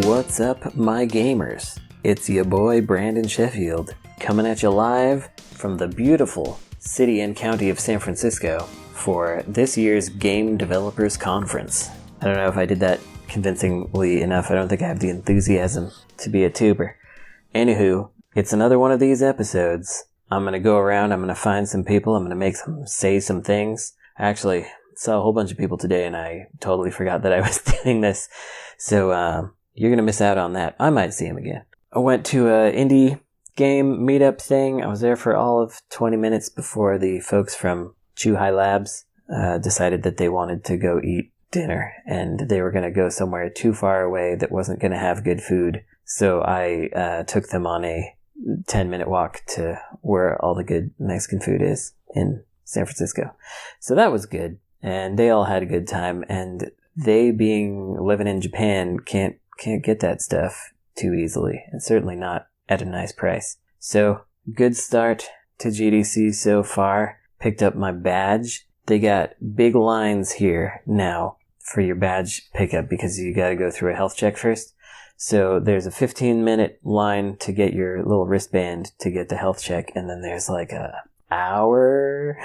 What's up, my gamers? It's your boy Brandon Sheffield, coming at you live from the beautiful city and county of San Francisco for this year's Game Developers Conference. I don't know if I did that convincingly enough. I don't think I have the enthusiasm to be a tuber. Anywho, it's another one of these episodes. I'm going to go around, I'm going to find some people, I'm going to say some things. I actually saw a whole bunch of people today and I totally forgot that I was doing this. So, you're going to miss out on that. I might see him again. I went to a indie game meetup thing. I was there for all of 20 minutes before the folks from Chuhai Labs decided that they wanted to go eat dinner and they were going to go somewhere too far away that wasn't going to have good food. So I took them on a 10-minute walk to where all the good Mexican food is in San Francisco. So that was good. And they all had a good time. And they, living in Japan, can't get that stuff too easily. And certainly not at a nice price. So, good start to GDC so far. Picked up my badge. They got big lines here now for your badge pickup because you gotta go through a health check first. So there's a 15-minute line to get your little wristband to get the health check, and then there's like a hour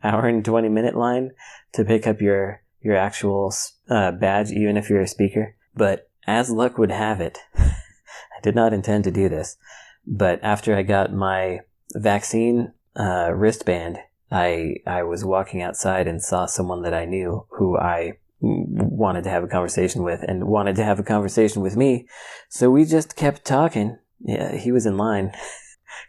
and 20-minute line to pick up your actual badge, even if you're a speaker. But as luck would have it, I did not intend to do this, but after I got my vaccine wristband, I was walking outside and saw someone that I knew who I wanted to have a conversation with and wanted to have a conversation with me. So we just kept talking. Yeah, he was in line.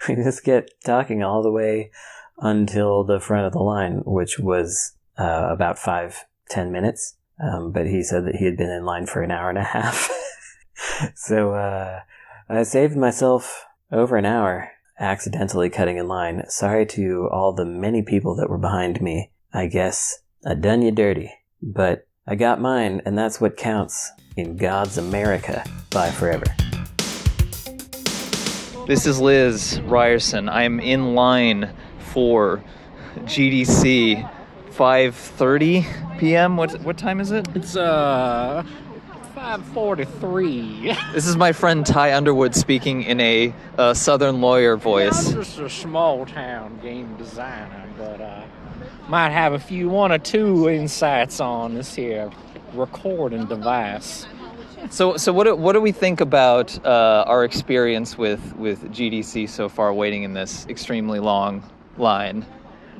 We just kept talking all the way until the front of the line, which was about 5-10 minutes. But he said that he had been in line for an hour and a half. So I saved myself over an hour accidentally cutting in line. Sorry to all the many people that were behind me. I guess I done you dirty. But I got mine, and that's what counts in God's America. Bye forever. This is Liz Ryerson. I'm in line for GDC 5:30 p.m. What time is it? It's 5:43. This is my friend Ty Underwood speaking in a Southern lawyer voice. Yeah, I'm just a small town game designer, but might have one or two insights on this here recording device. So what do we think about our experience with GDC so far, waiting in this extremely long line?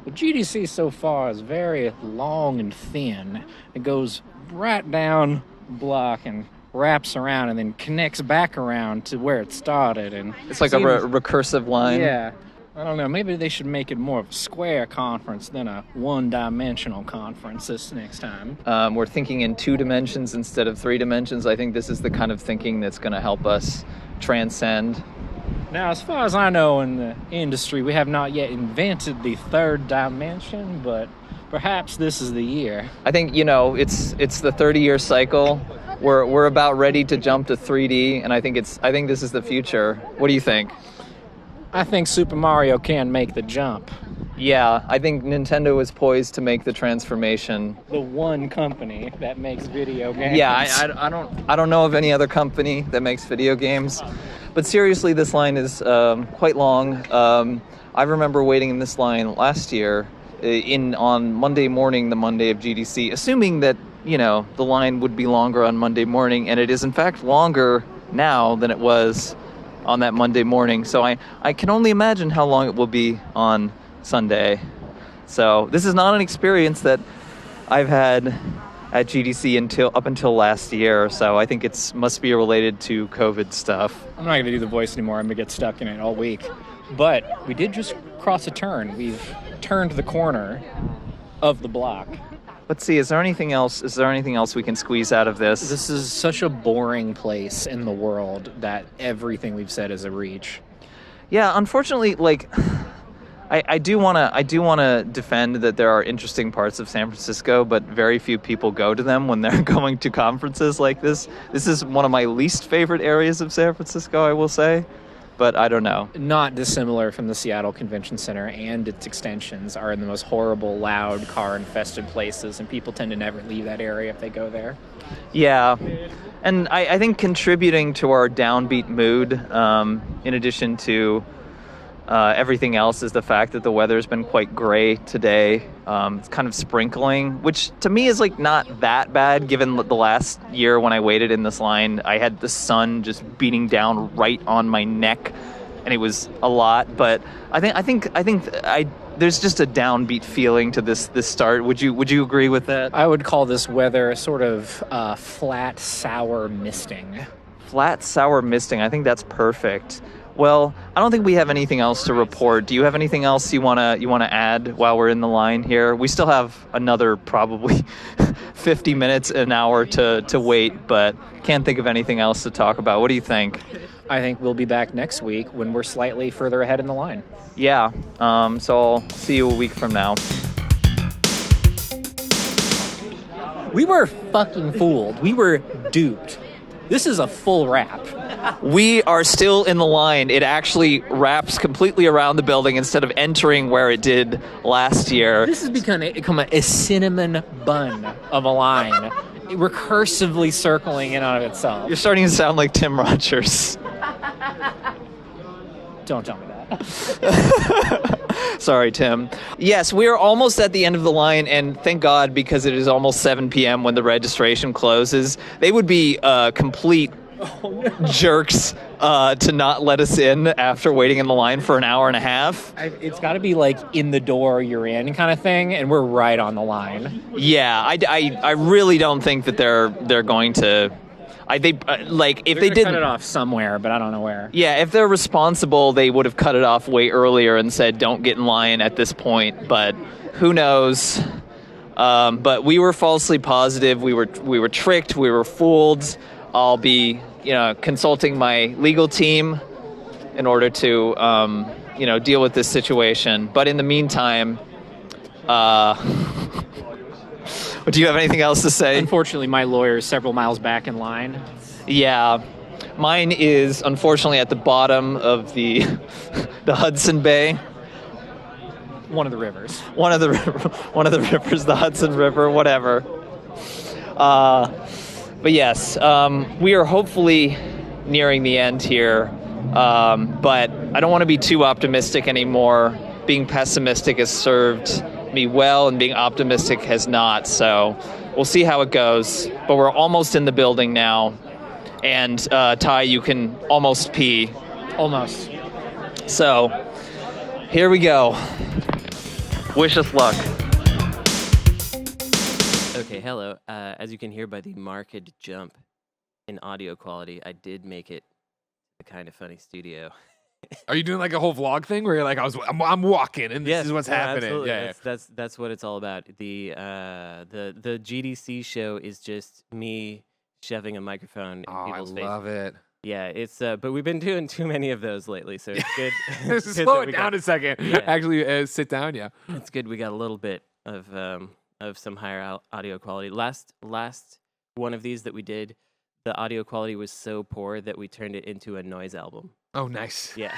The GDC so far is very long and thin. It goes right down the block and wraps around and then connects back around to where it started. And it's like a recursive line. Yeah. I don't know. Maybe they should make it more of a square conference than a one-dimensional conference this next time. We're thinking in 2 dimensions instead of 3 dimensions. I think this is the kind of thinking that's going to help us transcend. Now, as far as I know in the industry, we have not yet invented the 3rd dimension, but perhaps this is the year. I think, it's the 30-year cycle. We're about ready to jump to 3D, and I think this is the future. What do you think? I think Super Mario can make the jump. Yeah, I think Nintendo is poised to make the transformation. The one company that makes video games. Yeah, I don't know of any other company that makes video games. But seriously, this line is quite long. I remember waiting in this line last year on Monday morning, the Monday of GDC, assuming that, the line would be longer on Monday morning, and it is in fact longer now than it was on that Monday morning. So I can only imagine how long it will be on Sunday. So this is not an experience that I've had at GDC up until last year. So I think it must be related to COVID stuff. I'm not going to do the voice anymore. I'm going to get stuck in it all week. But we did just cross a turn. We've turned the corner of the block. Let's see, is there anything else we can squeeze out of this? This is such a boring place in the world that everything we've said is a reach. Yeah, unfortunately, I do want to defend that there are interesting parts of San Francisco, but very few people go to them when they're going to conferences like this. This is one of my least favorite areas of San Francisco, I will say. but I don't know. Not dissimilar from the Seattle Convention Center, and its extensions are in the most horrible, loud, car-infested places, and people tend to never leave that area if they go there. Yeah, and I think contributing to our downbeat mood, in addition to everything else, is the fact that the weather's been quite gray today. It's kind of sprinkling, which to me is like not that bad given the last year when I waited in this line. I had the sun just beating down right on my neck, and it was a lot. But I think there's just a downbeat feeling to this start. Would you agree with that? I would call this weather sort of flat, sour misting. Flat, sour misting. I think that's perfect. Well, I don't think we have anything else to report. Do you have anything else you wanna add while we're in the line here? We still have another probably 50 minutes, an hour to wait, but can't think of anything else to talk about. What do you think? I think we'll be back next week when we're slightly further ahead in the line. Yeah, so I'll see you a week from now. We were fucking fooled. We were duped. This is a full wrap. We are still in the line. It actually wraps completely around the building instead of entering where it did last year. This has become a cinnamon bun of a line, recursively circling in on itself. You're starting to sound like Tim Rogers. Don't tell me that. Sorry, Tim. Yes, we are almost at the end of the line, and thank God, because it is almost 7 p.m. when the registration closes. They would be complete jerks to not let us in after waiting in the line for an hour and a half. It's got to be like in the door you're in kind of thing, and we're right on the line. Yeah, I really don't think that they're going to. If they did cut it off somewhere, but I don't know where. Yeah, if they're responsible, they would have cut it off way earlier and said, "Don't get in line at this point." But who knows? But we were falsely positive. We were tricked. We were fooled. I'll be, consulting my legal team in order to, deal with this situation. But in the meantime, do you have anything else to say? Unfortunately, my lawyer is several miles back in line. Yeah. Mine is, unfortunately, at the bottom of the Hudson Bay. One of the rivers. One of the rivers, the Hudson River, whatever. But yes, we are hopefully nearing the end here. But I don't want to be too optimistic anymore. Being pessimistic has served me well, and being optimistic has not. So we'll see how it goes. But we're almost in the building now. And Ty, you can almost pee. Almost. So here we go. Wish us luck. Okay, hello. As you can hear by the marked jump in audio quality, I did make it a kind of funny studio. Are you doing like a whole vlog thing where you're like, I'm walking and this is what's happening? Absolutely. Yeah, That's what it's all about. The GDC show is just me shoving a microphone in people's faces. I love it. Yeah, it's but we've been doing too many of those lately, so it's good. It's good Slow that it down a second. Yeah. Actually, sit down. Yeah, it's good. We got a little bit of some higher audio quality. Last one of these that we did, the audio quality was so poor that we turned it into a noise album. Oh, nice. Yeah.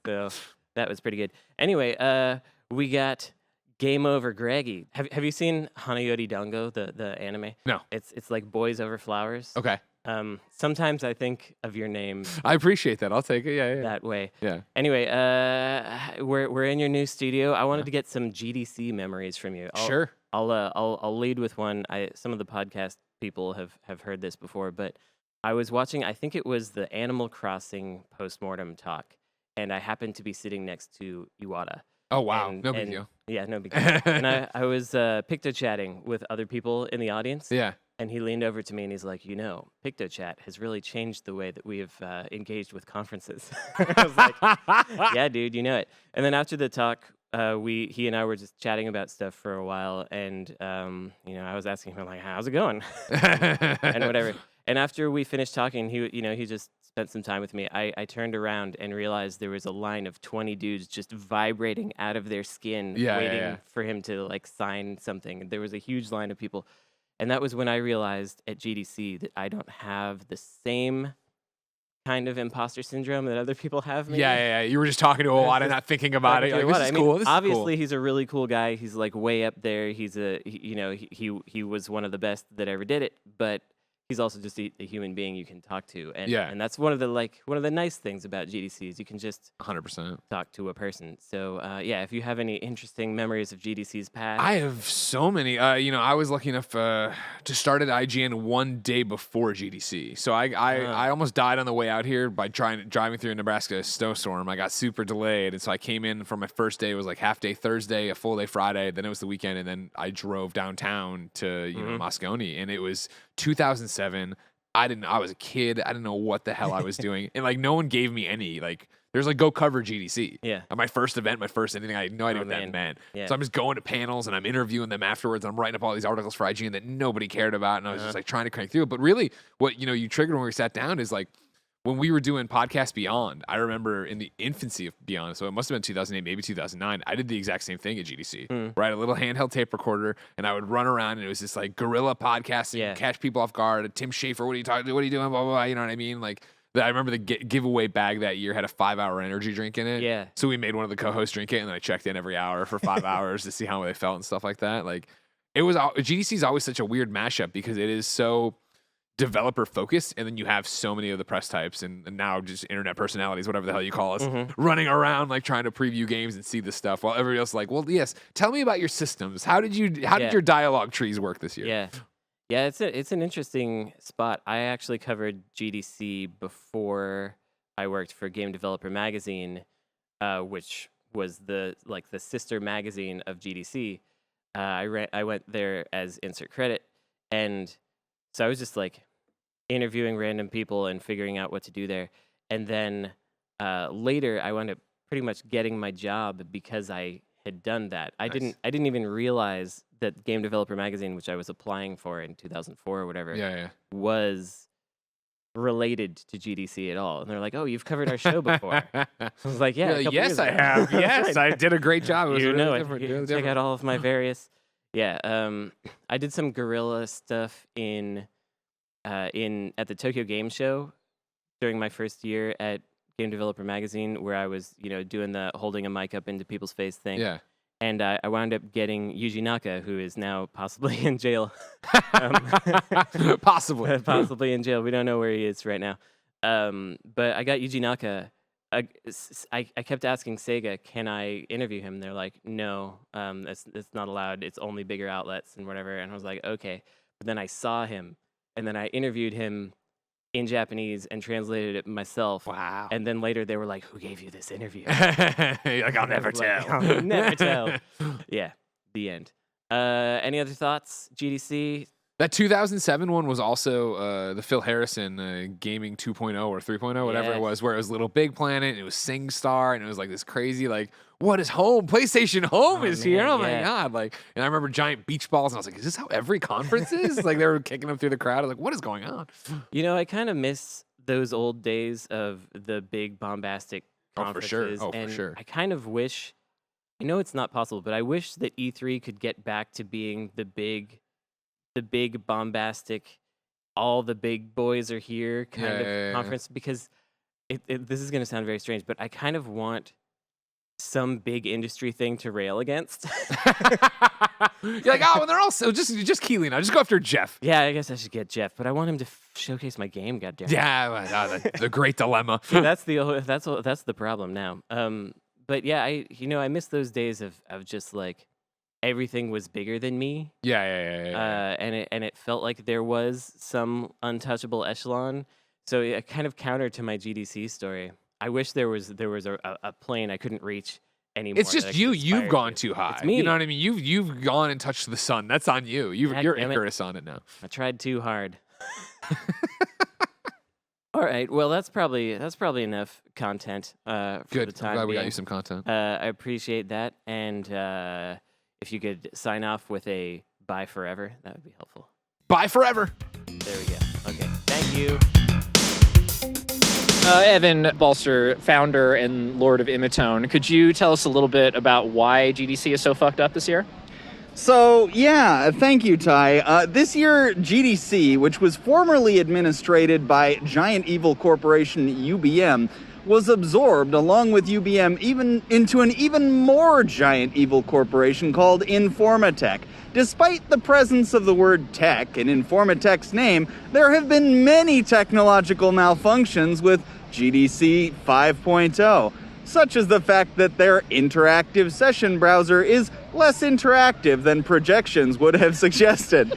So that was pretty good. Anyway, we got Game Over Greggy. Have you seen Hanayori Dango, the anime? No. It's like Boys Over Flowers. Okay. Sometimes I think of your name I appreciate that. I'll take it. Yeah. that way. Yeah. Anyway, we're in your new studio. I wanted to get some GDC memories from you. Sure. I'll lead with one. Some of the podcast people have heard this before, but I was watching, I think it was the Animal Crossing postmortem talk, and I happened to be sitting next to Iwata. Oh, wow. No big deal. Yeah, no big deal. And I was picto-chatting with other people in the audience. Yeah. And he leaned over to me and he's like, PictoChat has really changed the way that we have engaged with conferences. I was like, yeah, dude, you know it. And then after the talk, he and I were just chatting about stuff for a while, and I was asking him like, how's it going? And whatever. And after we finished talking, he just spent some time with me. I turned around and realized there was a line of 20 dudes just vibrating out of their skin, waiting for him to like sign something. There was a huge line of people. And that was when I realized at GDC that I don't have the same kind of imposter syndrome that other people have. Maybe. Yeah. You were just talking to a lot and not thinking about it. Like, this is cool. This is obviously, cool. he's a really cool guy. He's like way up there. He was one of the best that ever did it. But he's also just a human being you can talk to, and that's one of the nice things about GDCs. You can just 100% talk to a person. So if you have any interesting memories of GDC's past, I have so many. I was lucky enough to start at IGN one day before GDC, so I almost died on the way out here by driving through a Nebraska snowstorm. I got super delayed, and so I came in for my first day. It was like half day Thursday, a full day Friday, then it was the weekend, and then I drove downtown to Moscone, and it was 2007. I was a kid. I didn't know what the hell I was doing. And like, no one gave me any, like, there's like, go cover GDC. Yeah. At my first event, my first anything, I had no idea what that meant. Yeah. So I'm just going to panels and I'm interviewing them afterwards. And I'm writing up all these articles for IGN that nobody cared about. And I was just like trying to crank through it. But really what, you triggered when we sat down is like, when we were doing Podcast Beyond, I remember in the infancy of Beyond, so it must have been 2008, maybe 2009, I did the exact same thing at GDC, where I had a little handheld tape recorder, and I would run around, and it was just like guerrilla podcasting, catch people off guard. Tim Schafer, what are you talking? What are you doing? Blah, blah, blah. You know what I mean? Like, I remember the giveaway bag that year had a 5-hour energy drink in it. Yeah. So we made one of the co-hosts drink it, and then I checked in every hour for 5 hours to see how they felt and stuff like that. Like, GDC is always such a weird mashup because it is so developer focused, and then you have so many of the press types and now just internet personalities, whatever the hell you call us, running around like trying to preview games and see this stuff, while everybody else is like, well, yes, tell me about your systems. How did your dialogue trees work this year? Yeah, it's an interesting spot. I actually covered GDC before I worked for Game Developer Magazine, which was the sister magazine of GDC. I went there as insert credit, and so I was just like interviewing random people and figuring out what to do there. And then later I wound up pretty much getting my job because I had done that. I didn't even realize that Game Developer Magazine, which I was applying for in 2004 or whatever, was related to GDC at all. And they're like, "Oh, you've covered our show before." I was like, "Yeah, yes, I have. Yes, I did a great job. It was really different. Check out all of my various." I did some guerrilla stuff at the Tokyo Game Show during my first year at Game Developer Magazine, where I was, doing the holding a mic up into people's face thing. Yeah. And I wound up getting Yuji Naka, who is now possibly in jail. Possibly in jail. We don't know where he is right now. But I got Yuji Naka. I kept asking Sega, can I interview him? They're like, no, it's not allowed. It's only bigger outlets and whatever. And I was like, okay. But then I saw him, and then I interviewed him in Japanese and translated it myself. Wow. And then later they were like, who gave you this interview? Like, I'll never tell. I'll never tell. Yeah, the end. Any other thoughts, GDC? That 2007 one was also the Phil Harrison Gaming 2.0 or 3.0, whatever it was, where it was Little Big Planet, and it was SingStar, and it was like this crazy, like, what is home? PlayStation Home is here. Oh my God. Like, and I remember giant beach balls, and I was like, is this how every conference is? Like, they were kicking them through the crowd. I was like, what is going on? I kind of miss those old days of the big bombastic conferences. For sure. I kind of wish, I know it's not possible, but I wish that E3 could get back to being the big bombastic, all the big boys are here kind of conference, because this is going to sound very strange, but I kind of want some big industry thing to rail against. You're like, oh, and they're also just Keely now. Just go after Jeff. Yeah, I guess I should get Jeff, but I want him to showcase my game. Goddamn. Yeah, the great dilemma. That's the problem now. But yeah, I miss those days of just like everything was bigger than me. Yeah. And it felt like there was some untouchable echelon. So it kind of counter to my GDC story. I wish there was a plane I couldn't reach anymore. It's just you. You've gone too high. It's me. You know what I mean? You've gone and touched the sun. That's on you. You're Icarus on it now. I tried too hard. All right. Well, that's probably enough content for Good. the time. I'm glad we being. got you some content. I appreciate that. And if you could sign off with a bye forever, that would be helpful. Bye forever. There we go. Okay. Thank you. Evan Balster, founder and Lord of Imitone, could you tell us a little bit about why GDC is so fucked up this year? So, yeah, thank you, Ty. This year, GDC, which was formerly administrated by giant evil corporation UBM, was absorbed, along with UBM, into an even more giant evil corporation called Informatech. Despite the presence of the word tech in Informatech's name, there have been many technological malfunctions with GDC 5.0. Such as the fact that their interactive session browser is less interactive than projections would have suggested,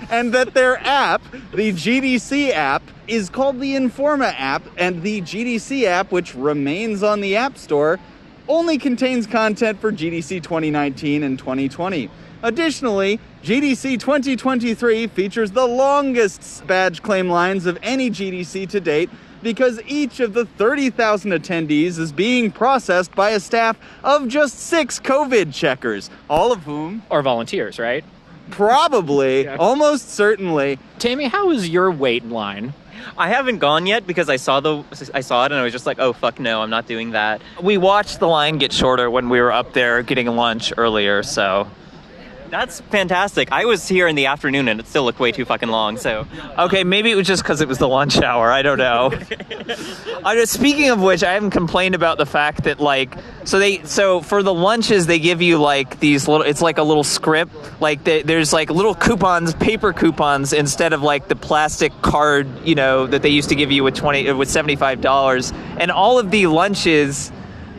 and that their app, the GDC app, is called the Informa app, and the GDC app, which remains on the App Store, only contains content for GDC 2019 and 2020. Additionally, GDC 2023 features the longest badge claim lines of any GDC to date, because each of the 30,000 attendees is being processed by a staff of just 6 COVID checkers, all of whom Or volunteers, right? probably, Yeah. almost certainly. Tammy, how was your wait in line? I haven't gone yet because I saw it and I was just like, oh fuck no, I'm not doing that. We watched the line get shorter when we were up there getting lunch earlier, so... That's fantastic. I was here in the afternoon and it still looked way too fucking long, so... Okay, maybe it was just because it was the lunch hour. I don't know. Speaking of which, I haven't complained about the fact that, like... So for the lunches, they give you, like, these little... It's like a little script. Like, there's, like, little coupons, paper coupons, instead of, like, the plastic card, you know, that they used to give you with $75. And all of the lunches...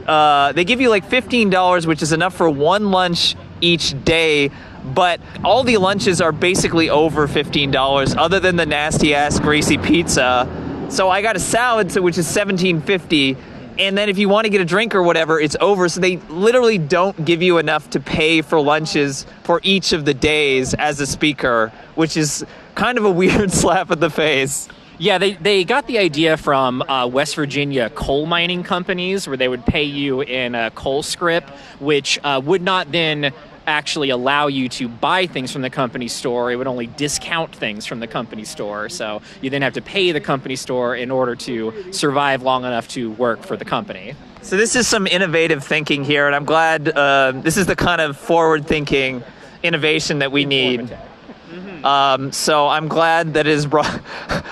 they give you, like, $15, which is enough for one lunch each day, but all the lunches are basically over $15 other than the nasty ass greasy pizza. So I got a salad, which is $17.50, and then if you want to get a drink or whatever, it's over. So they literally don't give you enough to pay for lunches for each of the days as a speaker, which is kind of a weird slap in the face. Yeah, they got the idea from West Virginia coal mining companies where they would pay you in a coal script, which would not then actually allow you to buy things from the company store. It would only discount things from the company store. So you then have to pay the company store in order to survive long enough to work for the company. So this is some innovative thinking here, and I'm glad this is the kind of forward-thinking innovation that we need. So I'm glad that is brought.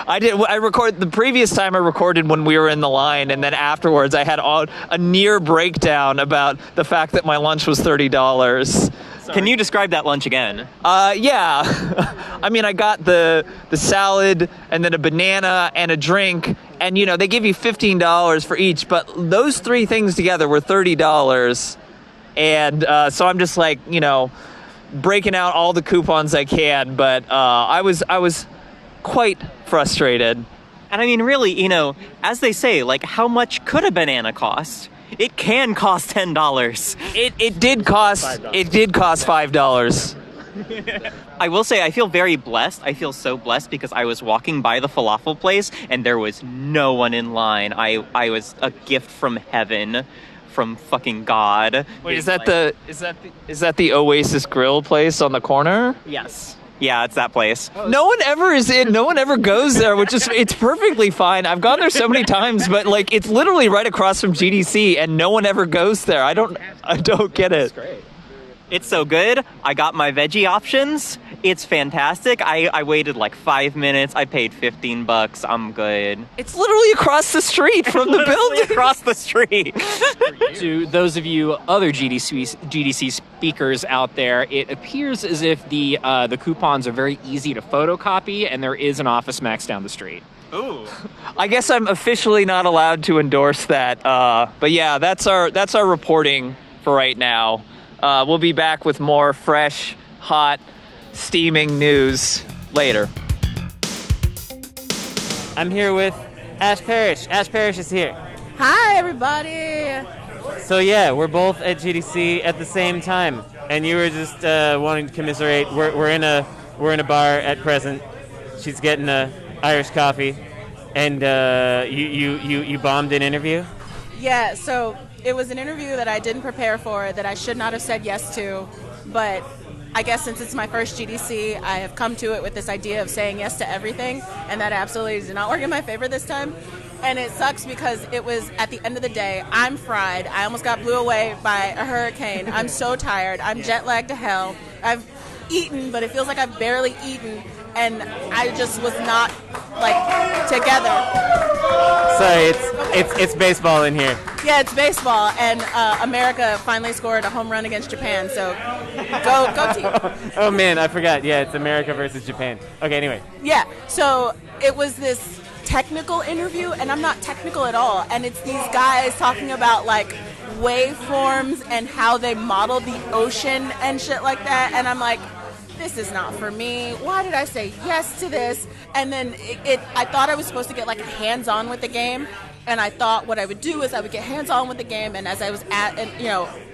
I recorded the previous time I recorded when we were in the line, and then afterwards I had a near breakdown about the fact that my lunch was $30. Can you describe that lunch again? Yeah. I mean, I got the salad and then a banana and a drink, and you know they give you $15 for each, but those three things together were $30, and so I'm just like, you know, breaking out all the coupons I can, but I was quite frustrated. And I mean, really, you know, as they say, like, how much could a banana cost? It can cost $10. It did cost $5. I will say I feel very blessed. I feel so blessed because I was walking by the falafel place and there was no one in line. I was a gift from heaven. From fucking God. Wait, is that the Oasis Grill place on the corner? Yes. Yeah, it's that place. No one ever is in. No one ever goes there, which is it's perfectly fine. I've gone there so many times, but like it's literally right across from GDC, and no one ever goes there. I don't get it. That's great. It's so good. I got my veggie options. It's fantastic. I waited like 5 minutes. I paid $15. I'm good. It's literally across the street from the building. Across the street. To those of you other GDC speakers out there, it appears as if the coupons are very easy to photocopy, and there is an Office Max down the street. Ooh. I guess I'm officially not allowed to endorse that. But yeah, that's our reporting for right now. We'll be back with more fresh, hot, steaming news later. I'm here with Ash Parrish. Ash Parrish is here. Hi, everybody. So yeah, we're both at GDC at the same time, and you were just wanting to commiserate. We're in a bar at present. She's getting a Irish coffee, and you bombed an interview. Yeah, so it was an interview that I didn't prepare for, that I should not have said yes to, but I guess since it's my first GDC, I have come to it with this idea of saying yes to everything, and that absolutely did not work in my favor this time. And it sucks because it was, at the end of the day, I'm fried. I almost got blew away by a hurricane. I'm so tired. I'm jet lagged to hell. I've eaten, but it feels like I've barely eaten, and I just was not like together. Sorry, it's baseball in here. Yeah, it's baseball, and America finally scored a home run against Japan. So go team. Oh man, I forgot. Yeah, it's America versus Japan. Okay, anyway. Yeah, so it was this technical interview, and I'm not technical at all, and it's these guys talking about like waveforms and how they model the ocean and shit like that, and I'm like, this is not for me. Why did I say yes to this? And then I thought I was supposed to get like hands-on with the game, and I thought what I would do is I would get hands-on with the game, and as I was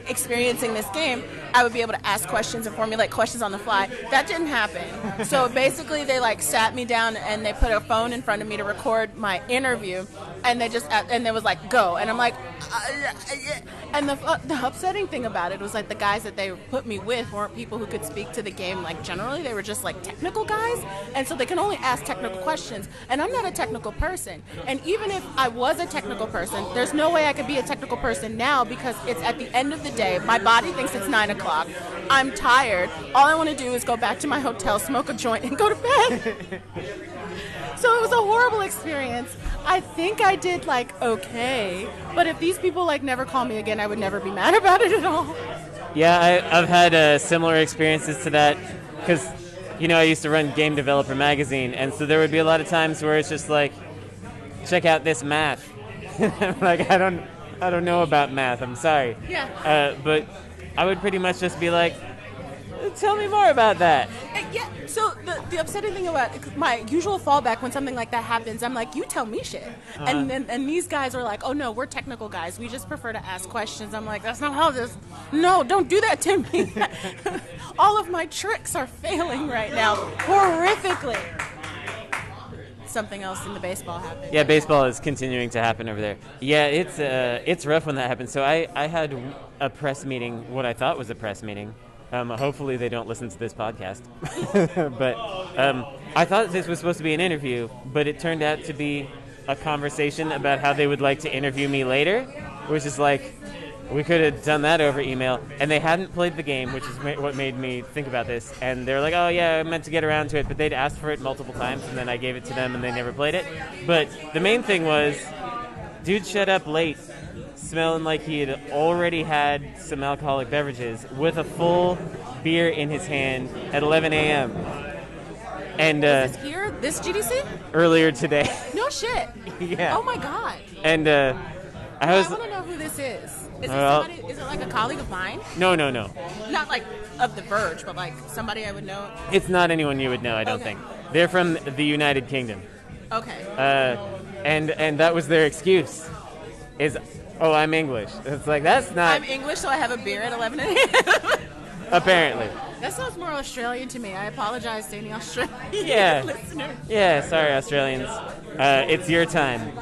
experiencing this game, I would be able to ask questions and formulate questions on the fly. That didn't happen. So basically they like sat me down and they put a phone in front of me to record my interview, and they was like, go. And I'm like, and the upsetting thing about it was like the guys that they put me with weren't people who could speak to the game. Like generally they were just like technical guys, and so they can only ask technical questions, and I'm not a technical person. And even if I was a technical person, there's no way I could be a technical person now, because it's at the end of the day, my body thinks it's 9 o'clock. I'm tired. All I want to do is go back to my hotel, smoke a joint, and go to bed. So it was a horrible experience. I think I did like okay, but if these people like never call me again, I would never be mad about it at all. Yeah, I've had similar experiences to that, because I used to run Game Developer Magazine, and so there would be a lot of times where it's just like, check out this math. Like I don't know about math. I'm sorry. Yeah. But I would pretty much just be like, tell me more about that. Yeah, so the upsetting thing about my usual fallback when something like that happens, I'm like, you tell me shit. And these guys are like, oh no, we're technical guys. We just prefer to ask questions. I'm like, that's not how this, no, don't do that to me. All of my tricks are failing right now, horrifically. Something else in the baseball happened. Yeah, baseball is continuing to happen over there. Yeah, it's rough when that happens. So I had a press meeting, what I thought was a press meeting. Hopefully they don't listen to this podcast. But I thought this was supposed to be an interview, but it turned out to be a conversation about how they would like to interview me later, which is like, we could have done that over email. And they hadn't played the game, which is what made me think about this. And they're like, oh yeah, I meant to get around to it, but they'd asked for it multiple times, and then I gave it to them, and they never played it. But the main thing was, dude showed up late, smelling like he had already had some alcoholic beverages, with a full beer in his hand at 11 a.m. And is this here? This GDC? Earlier today. No shit. Yeah. Oh my god. And I want to know who this is. Is it somebody? Is it like a colleague of mine? No. Not like of The Verge, but like somebody I would know. It's not anyone you would know, I don't think. They're from the United Kingdom. Okay. And that was their excuse. Oh, I'm English. It's like, that's not... I'm English, so I have a beer at 11 a.m. Apparently. That sounds more Australian to me. I apologize to any Australian listeners. Yeah, sorry, Australians. It's your time.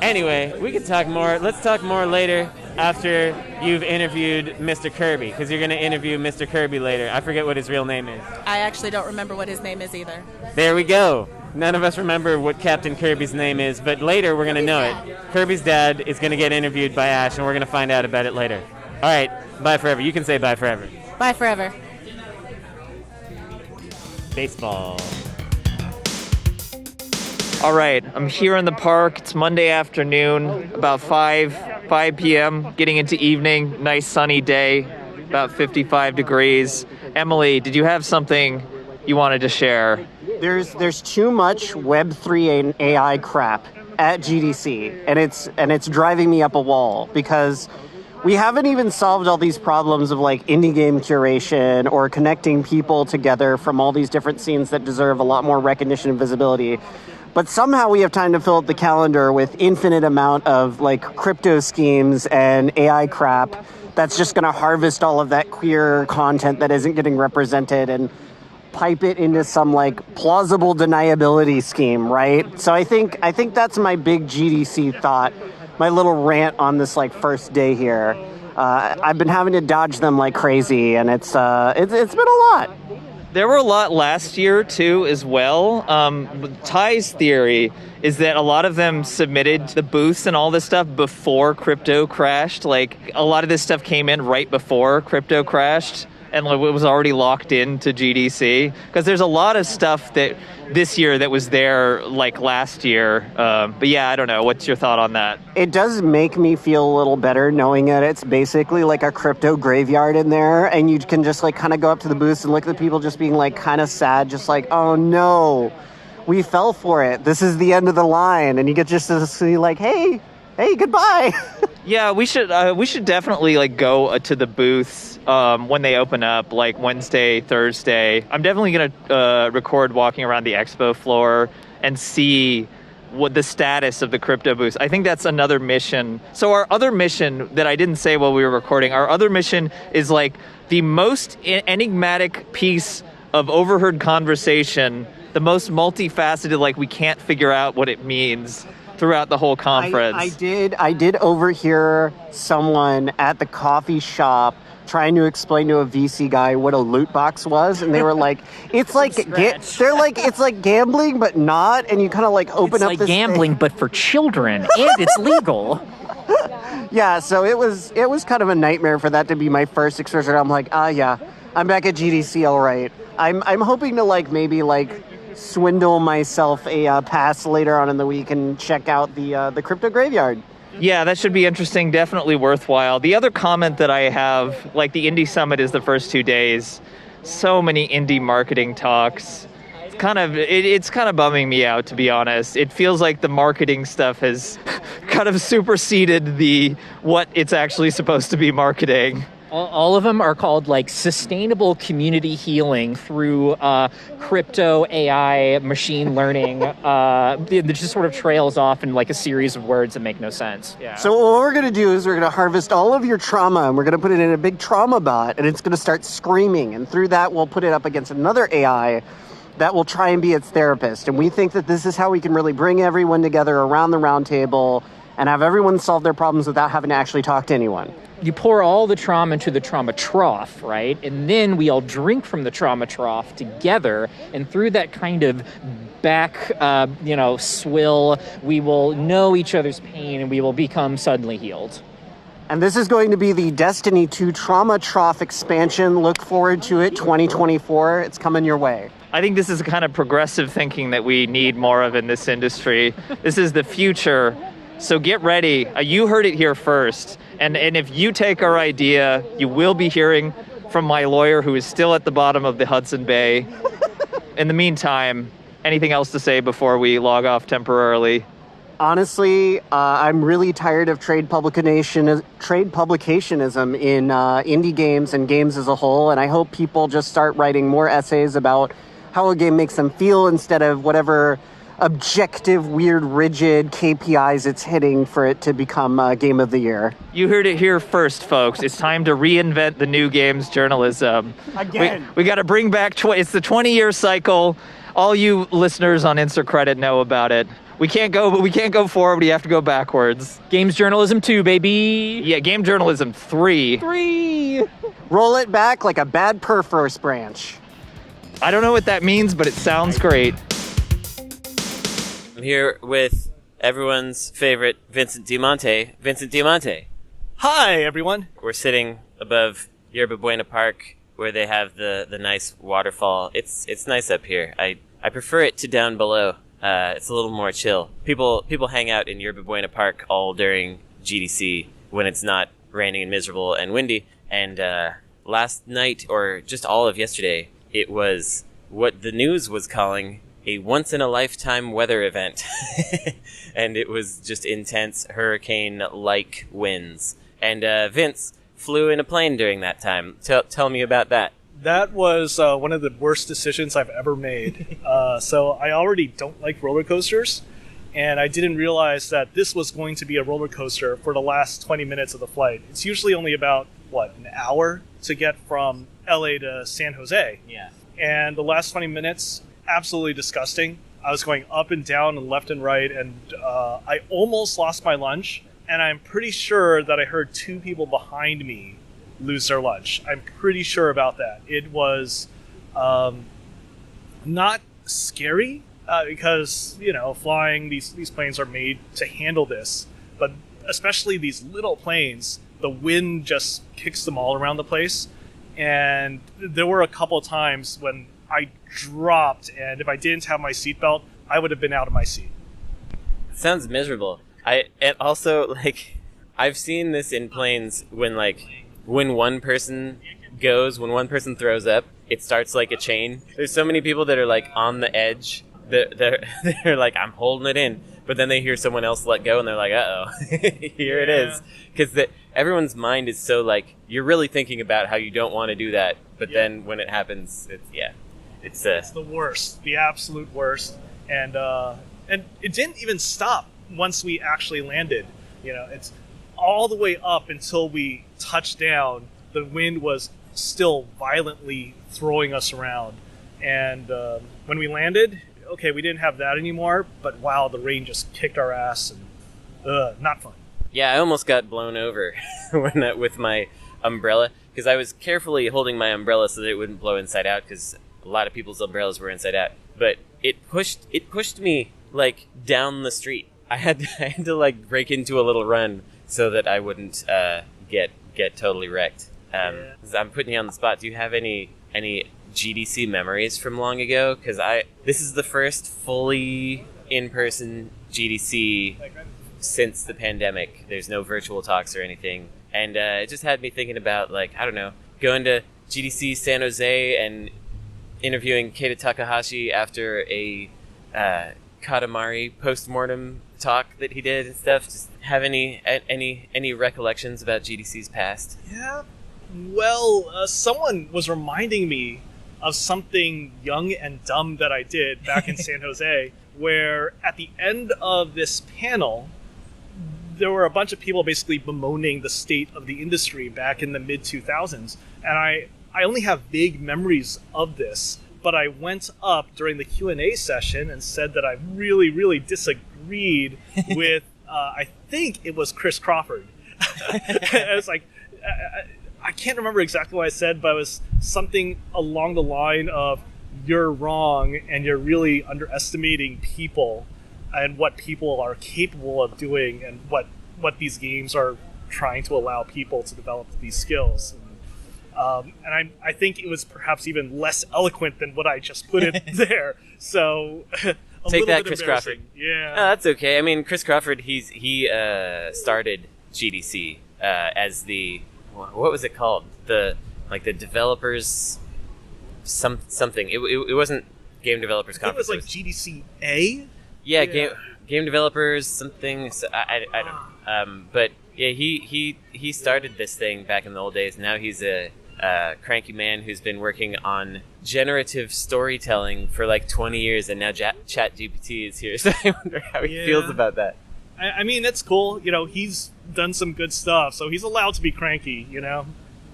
Anyway, we could talk more. Let's talk more later after you've interviewed Mr. Kirby, because you're going to interview Mr. Kirby later. I forget what his real name is. I actually don't remember what his name is either. There we go. None of us remember what Captain Kirby's name is, but later we're going to know it. Kirby's dad is going to get interviewed by Ash, and we're going to find out about it later. All right, bye forever. You can say bye forever. Bye forever. Baseball. All right, I'm here in the park. It's Monday afternoon, about 5 p.m., getting into evening. Nice sunny day, about 55 degrees. Emily, did you have something you wanted to share? There's too much Web3 and AI crap at GDC, and it's driving me up a wall, because we haven't even solved all these problems of like indie game curation or connecting people together from all these different scenes that deserve a lot more recognition and visibility. But somehow we have time to fill up the calendar with infinite amount of like crypto schemes and AI crap that's just going to harvest all of that queer content that isn't getting represented and pipe it into some like plausible deniability scheme, right? So I think that's my big GDC thought, my little rant on this like first day here. I've been having to dodge them like crazy, and it's been a lot. There were a lot last year, too, as well. Ty's theory is that a lot of them submitted the booths and all this stuff before crypto crashed. Like, a lot of this stuff came in right before crypto crashed. and it was already locked into GDC, because there's a lot of stuff that this year that was there like last year. But yeah, I don't know. What's your thought on that? It does make me feel a little better knowing that it's basically like a crypto graveyard in there, and you can just like kind of go up to the booths and look at the people just being like kind of sad, just like, oh no, we fell for it. This is the end of the line, and you get just to see like, hey, goodbye. Yeah, we should definitely like go to the booths when they open up, like Wednesday, Thursday. I'm definitely gonna record walking around the expo floor and see what the status of the crypto booths. I think that's another mission. So our other mission that I didn't say while we were recording, our other mission is like the most enigmatic piece of overheard conversation, the most multifaceted, like we can't figure out what it means throughout the whole conference. I did overhear someone at the coffee shop trying to explain to a VC guy what a loot box was, and they were like, "It's like they're like it's like gambling, but not." And you kind of like open it's up like this gambling, thing. but for children, and it's legal. Yeah, so it was kind of a nightmare for that to be my first exposure. I'm like, yeah, I'm back at GDC, all right. I'm hoping to like maybe like swindle myself a pass later on in the week and check out the crypto graveyard. Yeah, that should be interesting. Definitely worthwhile. The other comment that I have, like the Indie Summit is the first 2 days. So many indie marketing talks. It's kind of bumming me out, to be honest. It feels like the marketing stuff has kind of superseded what it's actually supposed to be marketing. All of them are called like sustainable community healing through crypto, AI, machine learning. It just sort of trails off in like a series of words that make no sense. Yeah. So what we're going to do is we're going to harvest all of your trauma, and we're going to put it in a big trauma bot, and it's going to start screaming. And through that, we'll put it up against another AI that will try and be its therapist. And we think that this is how we can really bring everyone together around the round table and have everyone solve their problems without having to actually talk to anyone. You pour all the trauma into the trauma trough, right? And then we all drink from the trauma trough together. And through that kind of back, swill, we will know each other's pain and we will become suddenly healed. And this is going to be the Destiny 2 Trauma Trough expansion. Look forward to it, 2024. It's coming your way. I think this is the kind of progressive thinking that we need more of in this industry. This is the future. So get ready. You heard it here first. And if you take our idea, you will be hearing from my lawyer, who is still at the bottom of the Hudson Bay. In the meantime, anything else to say before we log off temporarily? Honestly, I'm really tired of trade publicationism in indie games and games as a whole, and I hope people just start writing more essays about how a game makes them feel instead of whatever objective, weird, rigid KPIs it's hitting for it to become Game of the Year. You heard it here first, folks. It's time to reinvent the new games journalism. Again. We got to bring back, it's the 20-year cycle. All you listeners on Insert Credit know about it. We can't go forward, we have to go backwards. Games journalism 2, baby. Yeah, game journalism 3. 3. Roll it back like a bad Perforce branch. I don't know what that means, but it sounds great. I'm here with everyone's favorite Vincent Diamante. Vincent Diamante. Hi, everyone. We're sitting above Yerba Buena Park, where they have the nice waterfall. It's nice up here. I prefer it to down below. It's a little more chill. People hang out in Yerba Buena Park all during GDC when it's not raining and miserable and windy. And last night, or just all of yesterday, it was what the news was calling a once-in-a-lifetime weather event. And it was just intense hurricane-like winds. And Vince flew in a plane during that time. Tell me about that. That was one of the worst decisions I've ever made. So I already don't like roller coasters, and I didn't realize that this was going to be a roller coaster for the last 20 minutes of the flight. It's usually only about, an hour to get from LA to San Jose. Yeah. And the last 20 minutes, absolutely disgusting. I was going up and down and left and right, and I almost lost my lunch, and I'm pretty sure that I heard 2 people behind me lose their lunch. I'm pretty sure about that. It was not scary because, flying, these planes are made to handle this, but especially these little planes, the wind just kicks them all around the place. And there were a couple of times when I dropped, and if I didn't have my seatbelt, I would have been out of my seat. Sounds miserable. And also, like, I've seen this in planes when one person when one person throws up, it starts like a chain. There's so many people that are like on the edge. They're like, I'm holding it in. But then they hear someone else let go and they're like, uh-oh, here it is. Because everyone's mind is so like, you're really thinking about how you don't want to do that. But then when it happens, it's the worst, the absolute worst. And it didn't even stop once we actually landed. It's all the way up until we touched down. The wind was still violently throwing us around. And when we landed, okay, we didn't have that anymore, but wow, the rain just kicked our ass, and not fun. Yeah, I almost got blown over with my umbrella, because I was carefully holding my umbrella so that it wouldn't blow inside out, because a lot of people's umbrellas were inside out. But it pushed me like down the street. I had to like break into a little run so that I wouldn't get totally wrecked. I'm putting you on the spot. Do you have any GDC memories from long ago? Because this is the first fully in-person GDC since the pandemic. There's no virtual talks or anything, and it just had me thinking about, like, I don't know, going to GDC San Jose and interviewing Keita Takahashi after a Katamari post-mortem talk that he did and stuff. Just have any recollections about GDC's past? Yeah, well, someone was reminding me of something young and dumb that I did back in San Jose, where at the end of this panel, there were a bunch of people basically bemoaning the state of the industry back in the mid-2000s. And I only have vague memories of this, but I went up during the Q&A session and said that I really, really disagreed with, I think it was Chris Crawford. I was like, I can't remember exactly what I said, but it was something along the line of, you're wrong and you're really underestimating people and what people are capable of doing and what these games are trying to allow people to develop these skills. And I think it was perhaps even less eloquent than what I just put it there. So take that, Chris Crawford. Yeah, that's okay. I mean, Chris Crawford, he started GDC as the, what was it called? The developers something. It wasn't Game Developers Conference. It was like GDC-A? Yeah, game developers something. So I don't know. But yeah, he started this thing back in the old days. Now he's a cranky man who's been working on generative storytelling for like 20 years, and now ChatGPT is here. So I wonder how he feels about that. I mean, it's cool. He's done some good stuff, so he's allowed to be cranky.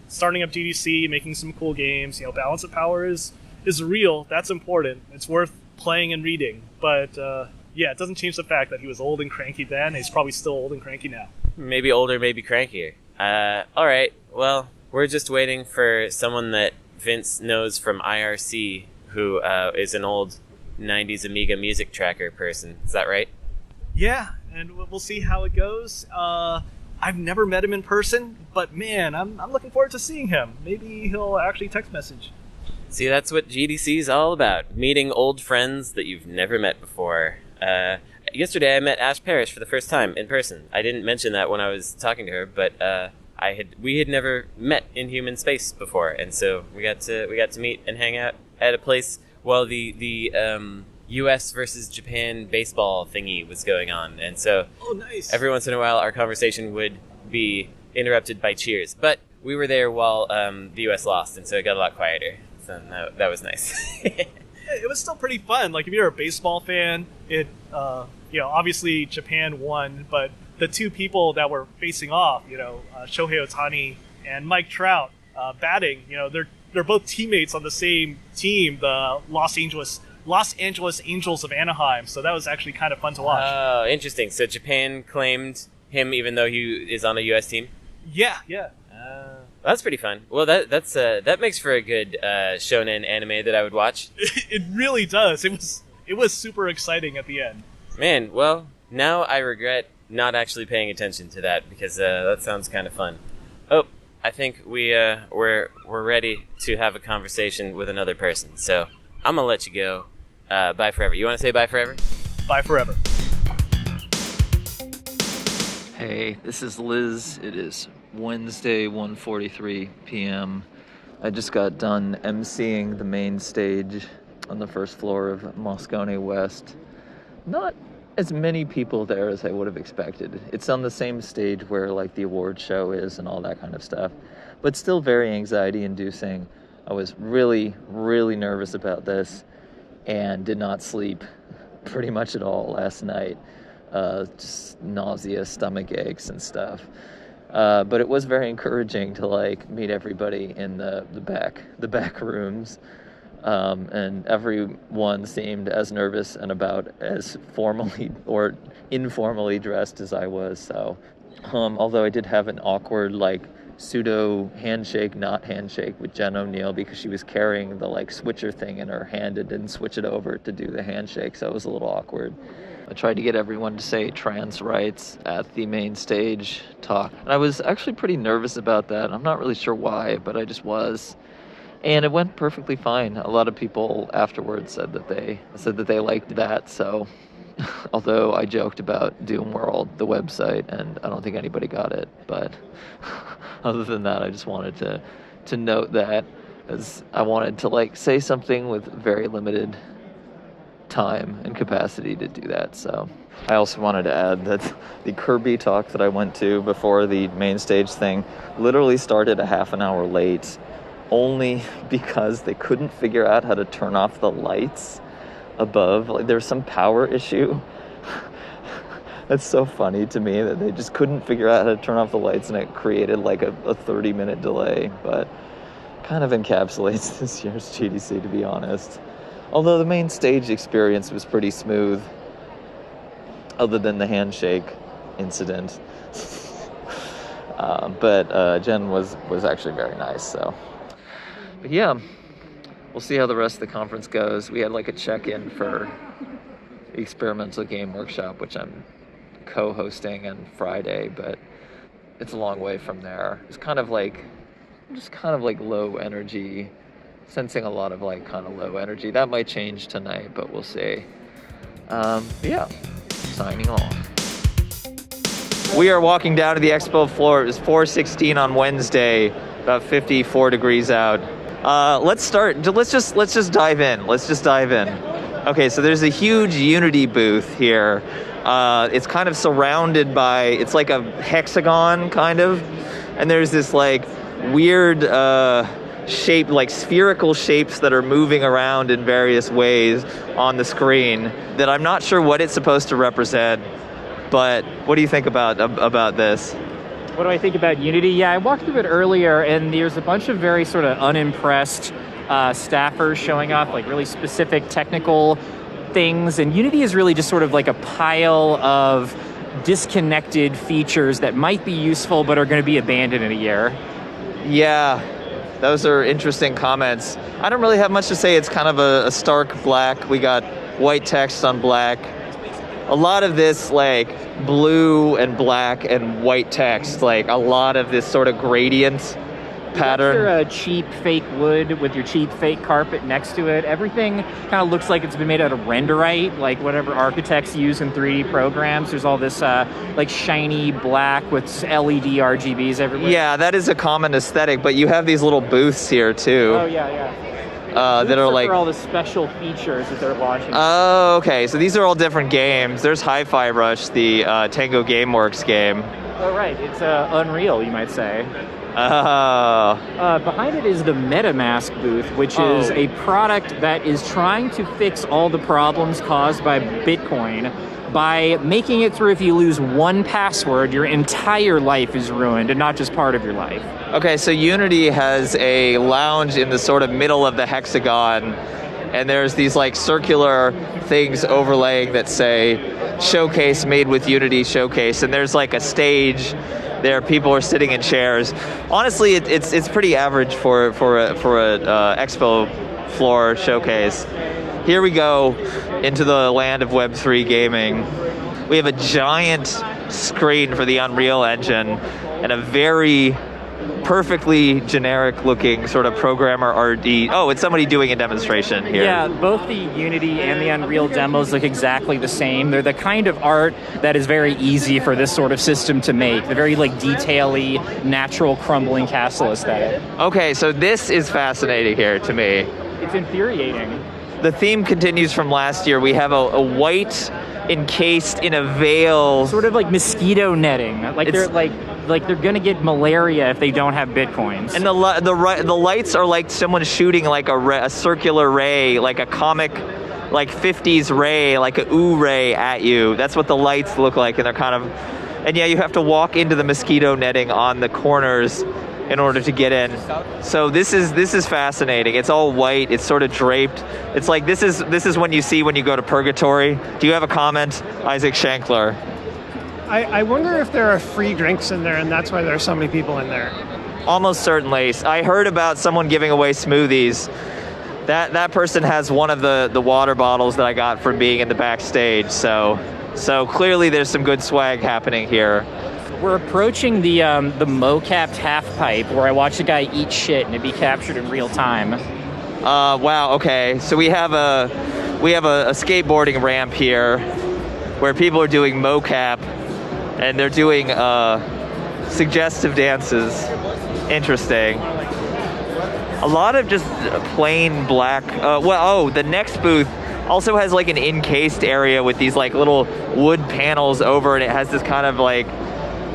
Starting up GDC, making some cool games. Balance of power is real. That's important. It's worth playing and reading. But it doesn't change the fact that he was old and cranky then, and he's probably still old and cranky now. Maybe older, maybe crankier. All right. Well, we're just waiting for someone that Vince knows from IRC, who is an old 90s Amiga music tracker person. Is that right? Yeah, and we'll see how it goes. I've never met him in person, but man, I'm looking forward to seeing him. Maybe he'll actually text message. See, that's what GDC is all about. Meeting old friends that you've never met before. Yesterday I met Ash Parrish for the first time in person. I didn't mention that when I was talking to her, but we had never met in human space before, and so we got to meet and hang out at a place while the U.S. versus Japan baseball thingy was going on, and so nice. Every once in a while our conversation would be interrupted by cheers. But we were there while the U.S. lost, and so it got a lot quieter. So that was nice. It was still pretty fun. Like, if you're a baseball fan, obviously Japan won, but the two people that were facing off, Shohei Ohtani and Mike Trout, batting, they're both teammates on the same team, the Los Angeles Angels of Anaheim. So that was actually kind of fun to watch. Oh, interesting. So Japan claimed him even though he is on a U.S. team? Yeah. That's pretty fun. Well, that makes for a good shonen anime that I would watch. It really does. It was super exciting at the end. Man, well, now I regret not actually paying attention to that, because that sounds kind of fun. Oh, I think we're ready to have a conversation with another person. So I'm gonna let you go. Bye forever. You want to say bye forever? Bye forever. Hey, this is Liz. It is Wednesday, 1:43 p.m. I just got done emceeing the main stage on the first floor of Moscone West. Not as many people there as I would have expected. It's on the same stage where like the award show is and all that kind of stuff, but still very anxiety inducing. I was really, really nervous about this and did not sleep pretty much at all last night. Just nausea, stomach aches and stuff. But it was very encouraging to like meet everybody in the back rooms. And everyone seemed as nervous and about as formally or informally dressed as I was. So, although I did have an awkward, like, pseudo handshake, not handshake with Jen O'Neill because she was carrying the, like, switcher thing in her hand and didn't switch it over to do the handshake, so it was a little awkward. I tried to get everyone to say trans rights at the main stage talk. And I was actually pretty nervous about that. I'm not really sure why, but I just was. And it went perfectly fine. A lot of people afterwards said that they liked that. So, although I joked about Doom World, the website, and I don't think anybody got it. But other than that, I just wanted to note that, as I wanted to like say something with very limited time and capacity to do that. So I also wanted to add that the Kirby talk that I went to before the main stage thing literally started a half an hour late, only because they couldn't figure out how to turn off the lights above. Like, there's some power issue. That's so funny to me that they just couldn't figure out how to turn off the lights, and it created like a 30-minute delay, but kind of encapsulates this year's GDC, to be honest. Although the main stage experience was pretty smooth, other than the handshake incident. But Jen was actually very nice, so. But yeah, we'll see how the rest of the conference goes. We had like a check-in for the experimental game workshop, which I'm co-hosting on Friday, but it's a long way from there. It's kind of like low energy, sensing a lot of like kind of low energy. That might change tonight, but we'll see. Yeah, signing off. We are walking down to the expo floor. It was 4:16 on Wednesday, about 54 degrees out. Let's start. Let's just dive in. Okay, so there's a huge Unity booth here. It's kind of surrounded by, it's like a hexagon kind of, and there's this like weird shape, like spherical shapes that are moving around in various ways on the screen that I'm not sure what it's supposed to represent. But what do you think about this? What do I think about Unity? Yeah, I walked through it earlier, and there's a bunch of very sort of unimpressed staffers showing up, like really specific technical things. And Unity is really just sort of like a pile of disconnected features that might be useful but are going to be abandoned in a year. Yeah, those are interesting comments. I don't really have much to say. It's kind of a stark black. We got white text on black. A lot of this like blue and black and white text, like a lot of this sort of gradient pattern. Your cheap fake wood with your cheap fake carpet next to it. Everything kind of looks like it's been made out of renderite, like whatever architects use in 3D programs. There's all this like shiny black with LED RGBs everywhere. Yeah, that is a common aesthetic, but you have these little booths here too. Oh yeah. That are like all the special features that they're launching. Oh, okay. So these are all different games. There's Hi-Fi Rush, the Tango Gameworks game. Oh, right. It's Unreal, you might say. Oh. Behind it is the MetaMask booth, which is a product that is trying to fix all the problems caused by Bitcoin by making it through if you lose one password, your entire life is ruined and not just part of your life. Okay, so Unity has a lounge in the sort of middle of the hexagon, and there's these like circular things overlaying that say showcase made with Unity showcase, and there's like a stage there. People are sitting in chairs. Honestly, it's pretty average for a expo floor showcase. Here we go into the land of Web3 gaming. We have a giant screen for the Unreal Engine and a very perfectly generic looking sort of programmer RD. Oh, it's somebody doing a demonstration here. Yeah, both the Unity and the Unreal demos look exactly the same. They're the kind of art that is very easy for this sort of system to make. The very like detail-y, natural crumbling castle aesthetic. Okay, so this is fascinating here to me. It's infuriating. The theme continues from last year. We have a white encased in a veil. Sort of like mosquito netting. Like they're gonna get malaria if they don't have bitcoins. And the lights are like someone shooting like a circular ray, like a comic, like 50s ray, like a ooh ray at you. That's what the lights look like, and they're kind of, and yeah, you have to walk into the mosquito netting on the corners in order to get in. So this is fascinating. It's all white. It's sort of draped. It's like this is when you go to purgatory. Do you have a comment, Issac Io Schankler? I wonder if there are free drinks in there, and that's why there are so many people in there. Almost certainly. I heard about someone giving away smoothies. That person has one of the water bottles that I got from being in the backstage. So clearly there's some good swag happening here. We're approaching the mo-capped half pipe where I watch a guy eat shit and it be captured in real time. Wow. Okay. So we have a skateboarding ramp here where people are doing mocap and they're doing suggestive dances. Interesting. A lot of just plain black. The next booth also has like an encased area with these like little wood panels over, and it has this kind of like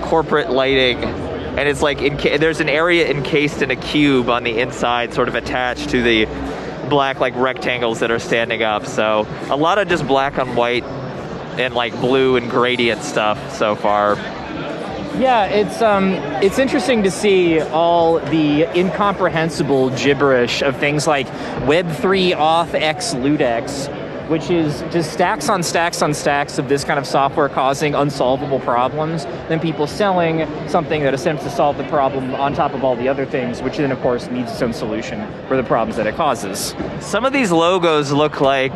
corporate lighting, and it's like there's an area encased in a cube on the inside, sort of attached to the black like rectangles that are standing up. So a lot of just black on white and like blue and gradient stuff so far. Yeah, it's interesting to see all the incomprehensible gibberish of things like Web3 auth x ludex, which is just stacks on stacks on stacks of this kind of software causing unsolvable problems, then people selling something that attempts to solve the problem on top of all the other things, which then of course needs its own solution for the problems that it causes. Some of these logos look like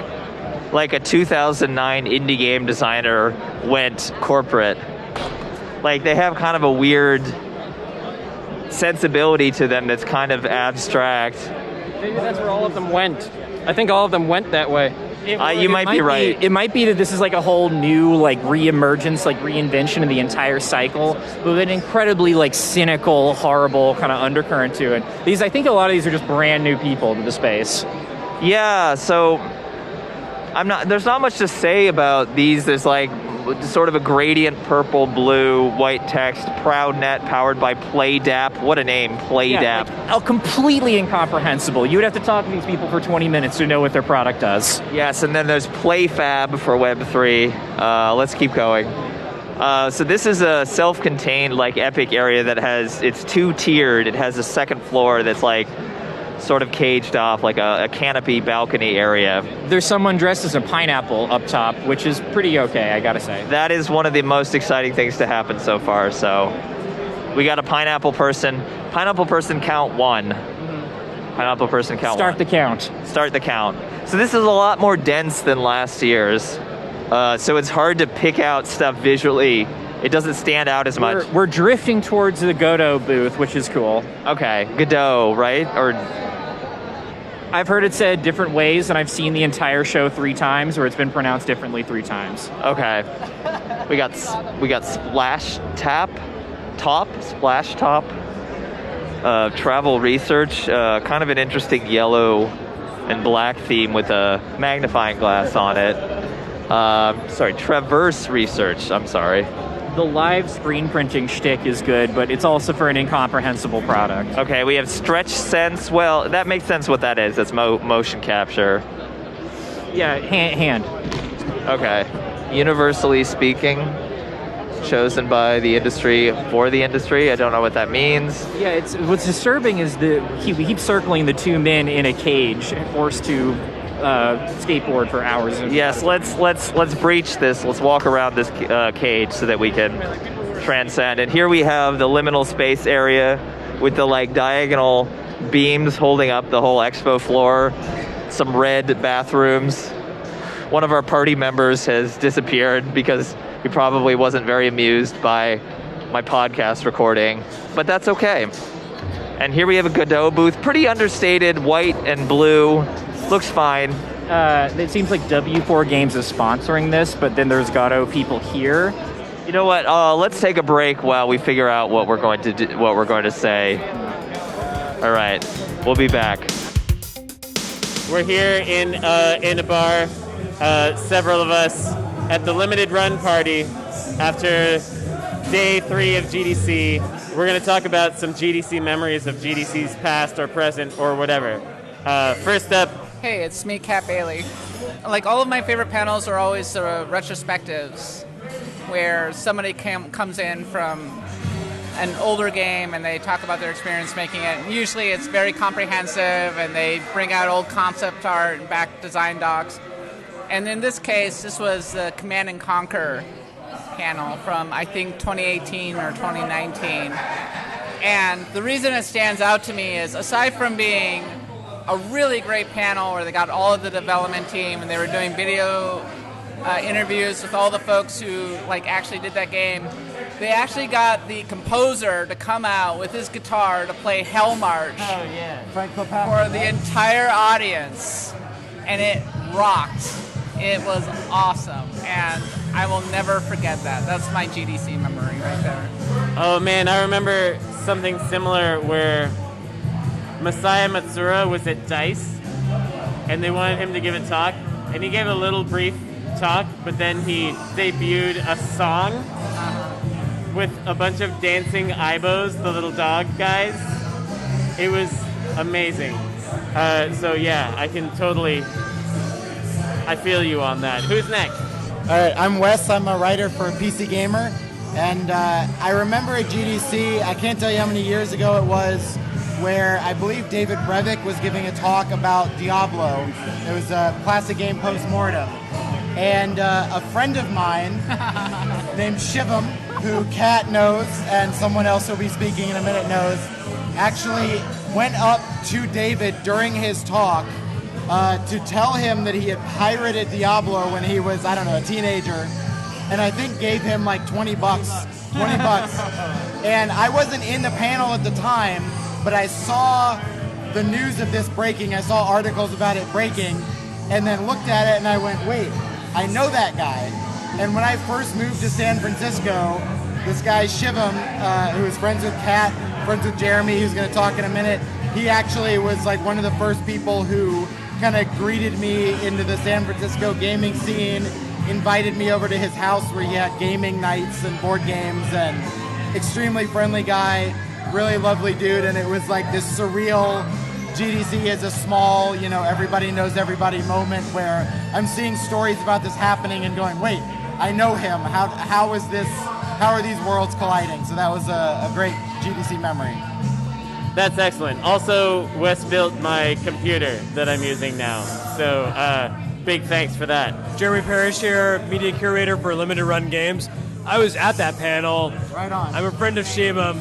a 2009 indie game designer went corporate. Like they have kind of a weird sensibility to them that's kind of abstract. Maybe that's where all of them went. I think all of them went that way. You might be right. It might be that this is like a whole new like re-emergence, like reinvention of the entire cycle, but with an incredibly like cynical, horrible kind of undercurrent to it. I think a lot of these are just brand new people to the space. Yeah, so there's not much to say about these. There's like sort of a gradient purple, blue, white text, ProudNet powered by PlayDAP. What a name, PlayDAP. Yeah, like, completely incomprehensible. You would have to talk to these people for 20 minutes to know what their product does. Yes, and then there's PlayFab for Web3. Let's keep going. So this is a self-contained like Epic area that it's two-tiered. It has a second floor that's like sort of caged off, like a canopy balcony area. There's someone dressed as a pineapple up top, which is pretty okay, I gotta say. That is one of the most exciting things to happen so far. So we got a pineapple person. Pineapple person count 1. Pineapple person count 1. Start the count. Start the count. So this is a lot more dense than last year's. So it's hard to pick out stuff visually. It doesn't stand out as much. We're drifting towards the Godot booth, which is cool. Okay, Godot, right? Or I've heard it said different ways, and I've seen the entire show 3 times, or it's been pronounced differently 3 times. Okay. We got Splash Top, travel research, kind of an interesting yellow and black theme with a magnifying glass on it. Traverse research, I'm sorry. The live screen printing shtick is good, but it's also for an incomprehensible product. Okay, we have Stretch Sense. Well, that makes sense what that is. That's motion capture. Yeah, hand. Okay. Universally speaking, chosen by the industry for the industry. I don't know what that means. Yeah, what's disturbing is we keep circling the 2 men in a cage, forced to skateboard for hours. Yes, let's breach this. Let's walk around this cage so that we can transcend. And here we have the liminal space area with the like diagonal beams holding up the whole expo floor. Some red bathrooms. One of our party members has disappeared because he probably wasn't very amused by my podcast recording, but that's okay. And here we have a Godot booth, pretty understated, white and blue, looks fine. It seems like W4 Games is sponsoring this, but then there's Godot people here. You know what? Let's take a break while we figure out what we're going to do, what we're going to say. All right, we'll be back. We're here in a bar, several of us at the limited run party after day 3 of GDC. We're going to talk about some GDC memories of GDC's past or present or whatever. First up. Hey, it's me, Kat Bailey. Like, all of my favorite panels are always retrospectives, where somebody comes in from an older game and they talk about their experience making it. And usually it's very comprehensive and they bring out old concept art and back design docs. And in this case, this was the Command and Conquer panel from, I think, 2018 or 2019. And the reason it stands out to me is, aside from being a really great panel where they got all of the development team and they were doing video interviews with all the folks who actually did that game, they actually got the composer to come out with his guitar to play Hell March for the entire audience, and it rocked. It was awesome, and I will never forget that. That's my GDC memory right there. Oh man, I remember something similar where Masaya Matsura was at DICE, and they wanted him to give a talk, and he gave a little brief talk, but then he debuted a song with a bunch of dancing Ibos, the little dog guys. It was amazing. So yeah, I feel you on that. Who's next? All right, I'm Wes. I'm a writer for PC Gamer, and I remember at GDC, I can't tell you how many years ago it was, where I believe David Brevik was giving a talk about Diablo. It was a classic game post-mortem. And a friend of mine named Shivam, who Kat knows and someone else who'll be speaking in a minute knows, actually went up to David during his talk to tell him that he had pirated Diablo when he was, a teenager, and I think gave him like 20 bucks. And I wasn't in the panel at the time, but I saw the news of this breaking. I saw articles about it breaking, and then looked at it and I went, wait, I know that guy. And when I first moved to San Francisco, this guy Shivam, who is friends with Kat, friends with Jeremy, who's going to talk in a minute, he actually was like one of the first people who kind of greeted me into the San Francisco gaming scene, invited me over to his house where he had gaming nights and board games, and extremely friendly guy, really lovely dude. And it was like this surreal GDC is a small, everybody knows everybody moment where I'm seeing stories about this happening and going, wait, I know him. How are these worlds colliding? So that was a great GDC memory. That's excellent. Also, Wes built my computer that I'm using now. So big thanks for that. Jeremy Parish here, media curator for Limited Run Games. I was at that panel. Right on. I'm a friend of Shivam,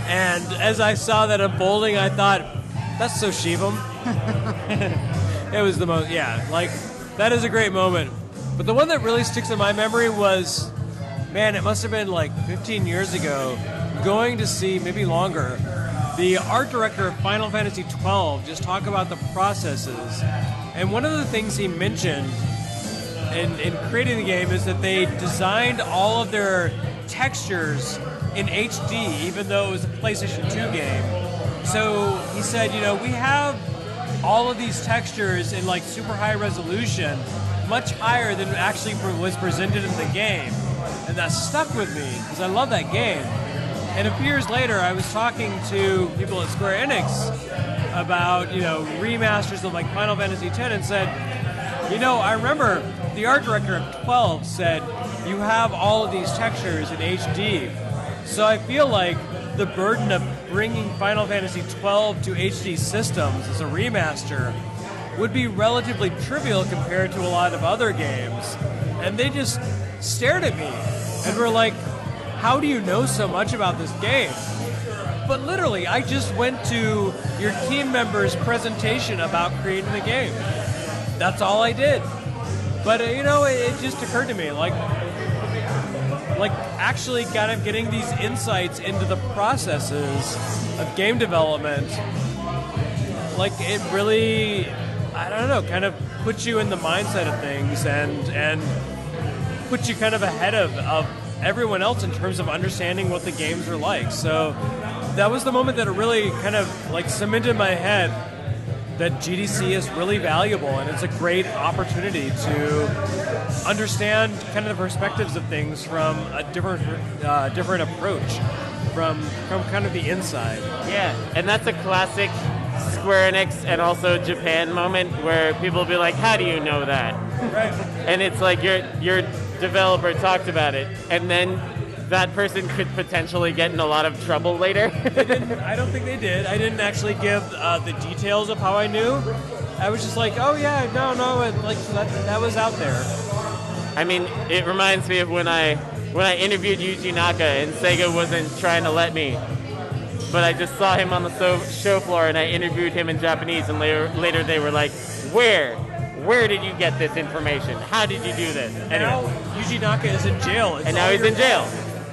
and as I saw that unfolding, I thought, that's so Shivam. It was the most, that is a great moment. But the one that really sticks in my memory was, man, it must have been like 15 years ago, going to see, maybe longer, the art director of Final Fantasy XII just talk about the processes. And one of the things he mentioned in creating the game is that they designed all of their textures in HD, even though it was a PlayStation 2 game. So he said, we have all of these textures in like super high resolution, much higher than actually was presented in the game. And that stuck with me because I love that game. And a few years later, I was talking to people at Square Enix about, remasters of like Final Fantasy X, and said, I remember the art director of 12 said, you have all of these textures in HD. So I feel like the burden of bringing Final Fantasy XII to HD systems as a remaster would be relatively trivial compared to a lot of other games. And they just stared at me and were like, how do you know so much about this game? But literally, I just went to your team member's presentation about creating the game. That's all I did. But, it just occurred to me, like like actually kind of getting these insights into the processes of game development, like it really, I don't know, kind of puts you in the mindset of things and puts you kind of ahead of everyone else in terms of understanding what the games are like. So that was the moment that it really kind of like cemented in my head that GDC is really valuable, and it's a great opportunity to understand kind of the perspectives of things from a different approach, from kind of the inside. Yeah, and that's a classic Square Enix and also Japan moment where people will be like, how do you know that? Right. And it's like your developer talked about it, and then that person could potentially get in a lot of trouble later. I don't think they did. I didn't actually give the details of how I knew. I was just like, oh yeah, no, and like that was out there. I mean, it reminds me of when I interviewed Yuji Naka and Sega wasn't trying to let me, but I just saw him on the show floor and I interviewed him in Japanese, and later they were like, where did you get this information? How did you do this? Anyway. Now Yuji Naka is in jail. And now he's in jail.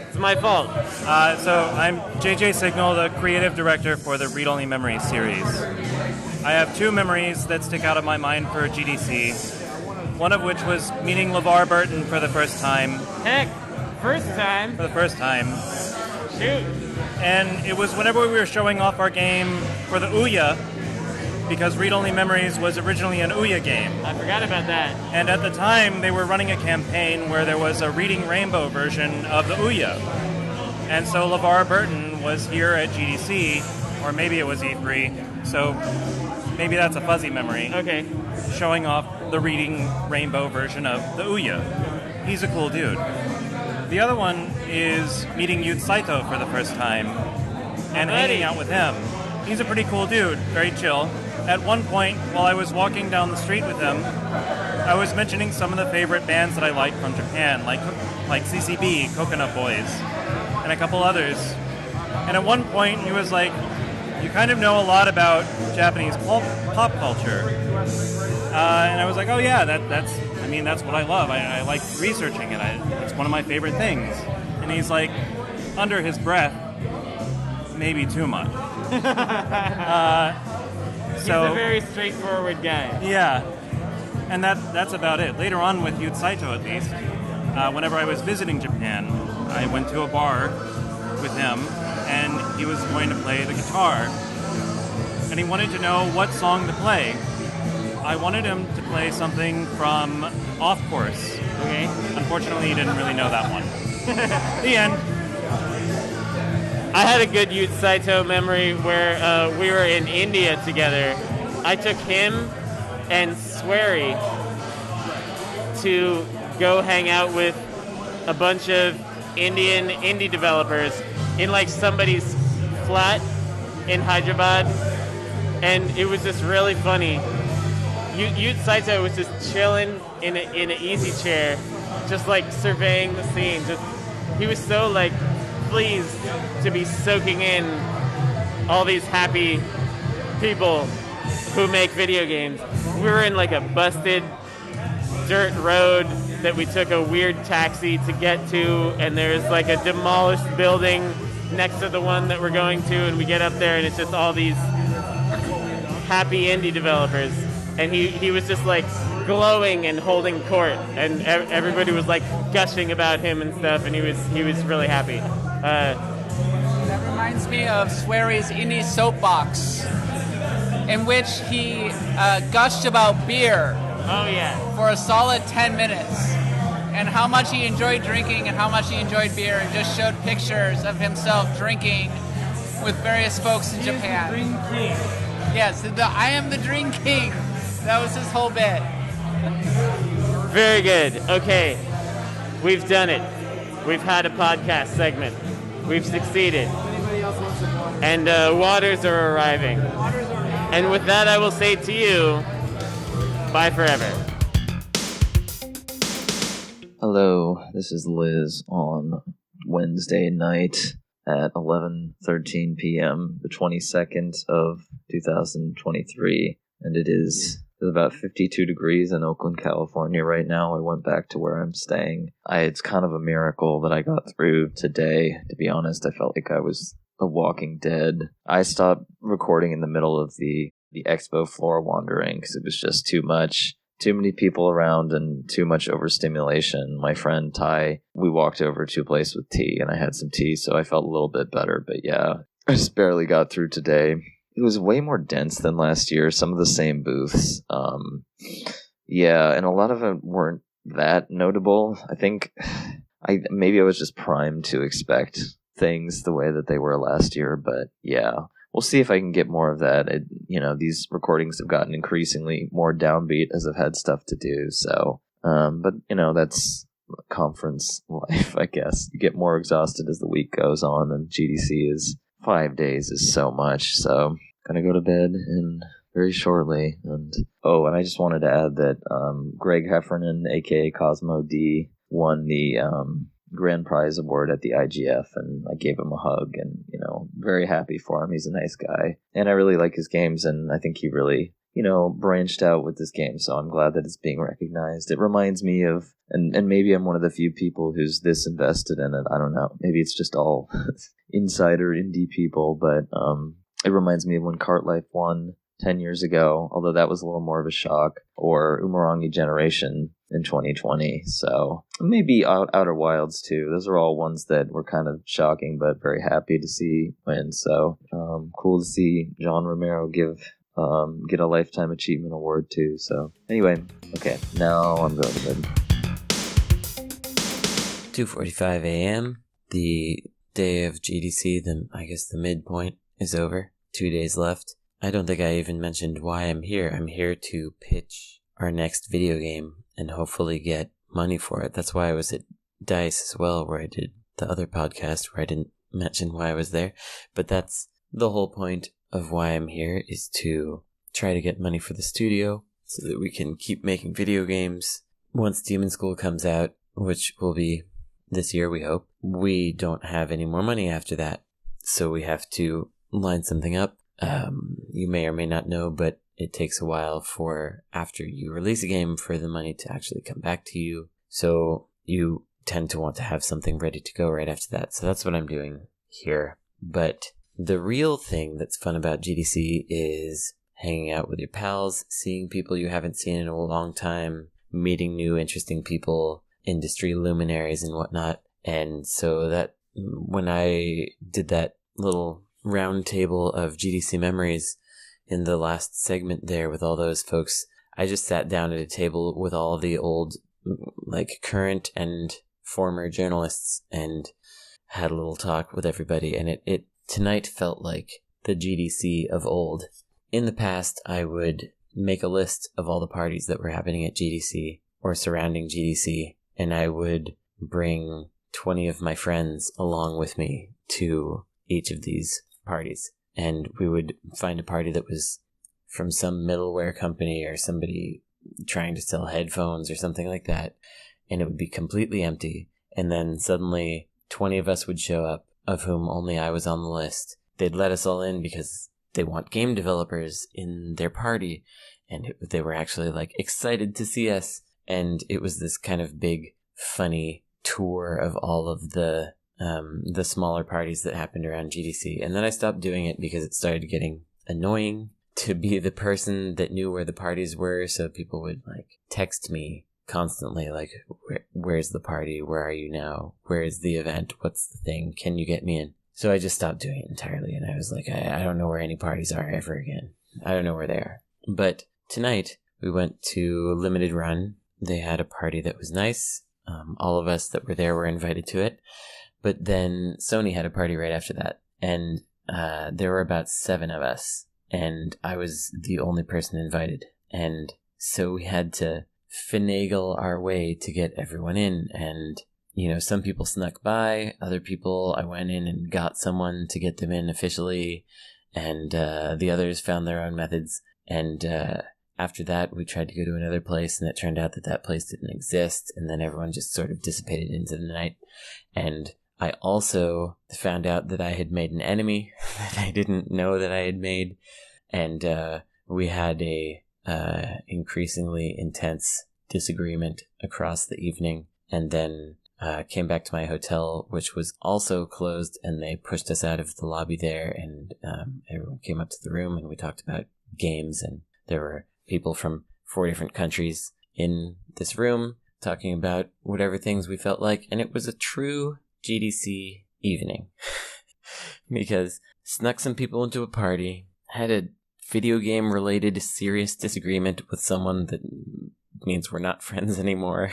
It's my fault. So I'm JJSignal, the creative director for the Read Only Memories series. I have two memories that stick out of my mind for GDC. One of which was meeting LeVar Burton for the first time. Heck, first time? For the first time. Shoot. And it was whenever we were showing off our game for the Ouya, because Read Only Memories was originally an Ouya game. I forgot about that. And at the time, they were running a campaign where there was a Reading Rainbow version of the Ouya. And so LeVar Burton was here at GDC, or maybe it was E3, so maybe that's a fuzzy memory. Okay. Showing off the Reading Rainbow version of the Ouya. He's a cool dude. The other one is meeting Yuji Saito for the first time and hanging out with him. He's a pretty cool dude, very chill. At one point, while I was walking down the street with him, I was mentioning some of the favorite bands that I like from Japan, like CCB, Coconut Boys, and a couple others. And at one point, he was like, you kind of know a lot about Japanese pop culture. And I was like, oh yeah, that's what I love. I like researching it. It's one of my favorite things. And he's like, under his breath, maybe too much. He's a very straightforward guy. Yeah, and that's about it. Later on with Yuji Saito, at least, whenever I was visiting Japan, I went to a bar with him, and he was going to play the guitar, and he wanted to know what song to play. I wanted him to play something from Off Course. Okay. Unfortunately, he didn't really know that one. The end. I had a good Yuji Saito memory where we were in India together. I took him and Swery to go hang out with a bunch of Indian indie developers in like somebody's flat in Hyderabad, and it was just really funny. Yuji Saito was just chilling in an easy chair, just like surveying the scene. He was so like pleased to be soaking in all these happy people who make video games. We were in like a busted dirt road that we took a weird taxi to get to, and there's like a demolished building next to the one that we're going to, and we get up there and it's just all these happy indie developers, and he was just like glowing and holding court, and everybody was like gushing about him and stuff, and he was really happy. That reminds me of Swery's indie soapbox, in which he gushed about beer. Oh yeah. For a solid 10 minutes, and how much he enjoyed drinking and how much he enjoyed beer, and just showed pictures of himself drinking with various folks in Japan. Drink king. Yes, I am the drink king. That was his whole bit. Very good. Okay, we've done it. We've had a podcast segment. We've succeeded. And waters are arriving. And with that, I will say to you, bye forever. Hello, this is Liz on Wednesday night at 11:13 p.m., the 22nd of 2023, and it is It's about 52 degrees in Oakland, California right now. I went back to where I'm staying. It's kind of a miracle that I got through today. To be honest, I felt like I was a walking dead. I stopped recording in the middle of the expo floor wandering because it was just too much. Too many people around and too much overstimulation. My friend Ty, we walked over to a place with tea and I had some tea, so I felt a little bit better. But yeah, I just barely got through today. It was way more dense than last year. Some of the same booths. Yeah, and a lot of them weren't that notable. I think maybe I was just primed to expect things the way that they were last year. But yeah, we'll see if I can get more of that. These recordings have gotten increasingly more downbeat as I've had stuff to do. So, but that's conference life, I guess. You get more exhausted as the week goes on, and GDC is 5 days is so much. So, gonna go to bed in very shortly. And I just wanted to add that Greg Heffernan, aka Cosmo D, won the grand prize award at the IGF, and I gave him a hug, and very happy for him. He's a nice guy, and I really like his games, and I think he really branched out with this game, so I'm glad that it's being recognized. It reminds me of, and maybe I'm one of the few people who's this invested in it, I don't know, maybe it's just all insider indie people, but it reminds me of when Cart Life won 10 years ago, although that was a little more of a shock, or Umurangi Generation in 2020. So maybe Outer Wilds too. Those are all ones that were kind of shocking, but very happy to see win. So cool to see John Romero get a Lifetime Achievement Award too. So anyway, okay, now I'm going to bed. 2:45 a.m. The day of GDC, I guess the midpoint is over. 2 days left. I don't think I even mentioned why I'm here. I'm here to pitch our next video game and hopefully get money for it. That's why I was at DICE as well, where I did the other podcast where I didn't mention why I was there. But that's the whole point of why I'm here, is to try to get money for the studio so that we can keep making video games. Once Demon School comes out, which will be this year, we hope, we don't have any more money after that. So we have to line something up. You may or may not know, but it takes a while for after you release a game for the money to actually come back to you. So you tend to want to have something ready to go right after that. So that's what I'm doing here. But the real thing that's fun about GDC is hanging out with your pals, seeing people you haven't seen in a long time, meeting new interesting people, industry luminaries and whatnot. And so that when I did that little round table of GDC memories in the last segment there with all those folks, I just sat down at a table with all the old, current and former journalists and had a little talk with everybody. And it tonight felt like the GDC of old. In the past, I would make a list of all the parties that were happening at GDC or surrounding GDC, and I would bring 20 of my friends along with me to each of these parties. And we would find a party that was from some middleware company or somebody trying to sell headphones or something like that, and it would be completely empty. And then suddenly 20 of us would show up, of whom only I was on the list. They'd let us all in because they want game developers in their party, and they were actually excited to see us. And it was this kind of big, funny tour of all of the smaller parties that happened around GDC. And then I stopped doing it because it started getting annoying to be the person that knew where the parties were. So people would text me constantly, where's the party? Where are you now? Where's the event? What's the thing? Can you get me in? So I just stopped doing it entirely. And I was like, I don't know where any parties are ever again. I don't know where they are. But tonight we went to Limited Run. They had a party that was nice. All of us that were there were invited to it. But then Sony had a party right after that. And there were about 7 of us. And I was the only person invited. And so we had to finagle our way to get everyone in. And, some people snuck by. Other people, I went in and got someone to get them in officially. And the others found their own methods. And after that, we tried to go to another place. And it turned out that place didn't exist. And then everyone just sort of dissipated into the night. And I also found out that I had made an enemy that I didn't know that I had made. And we had a increasingly intense disagreement across the evening, and then came back to my hotel, which was also closed, and they pushed us out of the lobby there, and everyone came up to the room, and we talked about games, and there were people from 4 different countries in this room talking about whatever things we felt like, and it was a true GDC evening. Because snuck some people into a party, had a video game related serious disagreement with someone that means we're not friends anymore.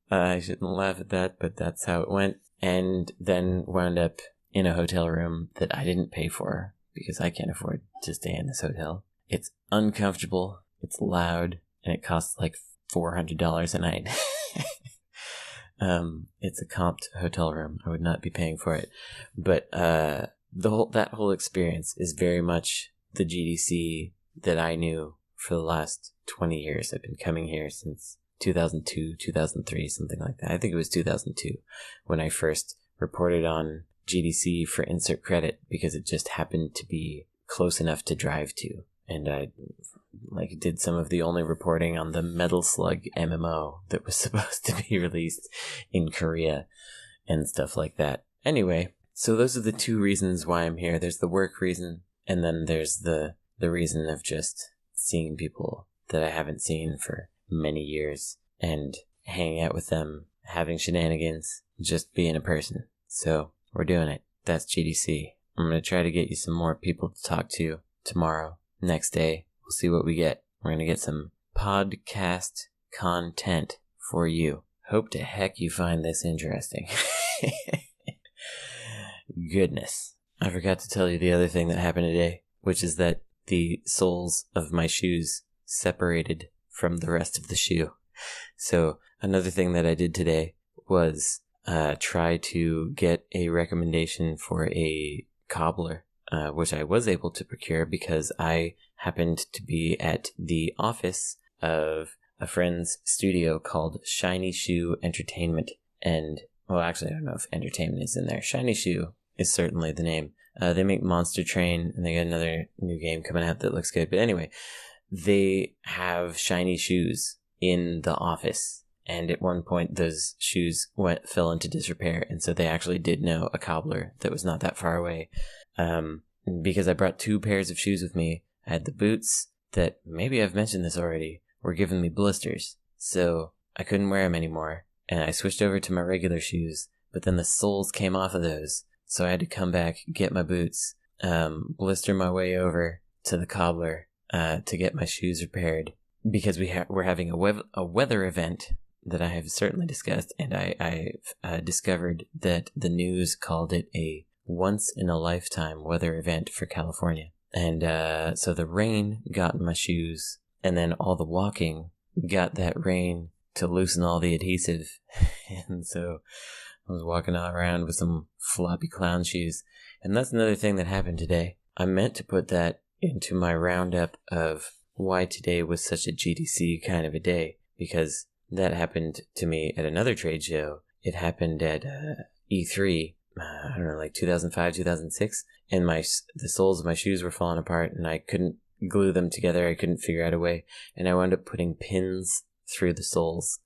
I shouldn't laugh at that, but that's how it went. And then wound up in a hotel room that I didn't pay for because I can't afford to stay in this hotel. It's uncomfortable, it's loud, and it costs like $400 a night. It's a comped hotel room. I would not be paying for it. But that whole experience is very much the GDC that I knew for the last 20 years. I've been coming here since 2002, 2003, something like that. I think it was 2002 when I first reported on GDC for insert credit because it just happened to be close enough to drive to. And I did some of the only reporting on the Metal Slug MMO that was supposed to be released in Korea and stuff like that. Anyway, so those are the 2 reasons why I'm here. There's the work reason, and then there's the reason of just seeing people that I haven't seen for many years and hanging out with them, having shenanigans, just being a person. So we're doing it. That's GDC. I'm going to try to get you some more people to talk to tomorrow. Next day, we'll see what we get. We're going to get some podcast content for you. Hope to heck you find this interesting. Goodness. I forgot to tell you the other thing that happened today, which is that the soles of my shoes separated from the rest of the shoe. So another thing that I did today was try to get a recommendation for a cobbler. Which I was able to procure because I happened to be at the office of a friend's studio called Shiny Shoe Entertainment. And, well, actually, I don't know if entertainment is in there. Shiny Shoe is certainly the name. They make Monster Train, and they got another new game coming out that looks good. But anyway, they have shiny shoes in the office. And at one point, those shoes fell into disrepair. And so they actually did know a cobbler that was not that far away. Because I brought 2 pairs of shoes with me. I had the boots that, maybe I've mentioned this already, were giving me blisters. So I couldn't wear them anymore. And I switched over to my regular shoes. But then the soles came off of those. So I had to come back, get my boots, blister my way over to the cobbler to get my shoes repaired. Because we're having a weather event that I have certainly discussed. And I've discovered that the news called it a once-in-a-lifetime weather event for California. And so the rain got in my shoes, and then all the walking got that rain to loosen all the adhesive. And so I was walking all around with some floppy clown shoes. And that's another thing that happened today. I meant to put that into my roundup of why today was such a GDC kind of a day, because that happened to me at another trade show. It happened at E3. I don't know, like 2005, 2006, and the soles of my shoes were falling apart, and I couldn't glue them together. I couldn't figure out a way, and I wound up putting pins through the soles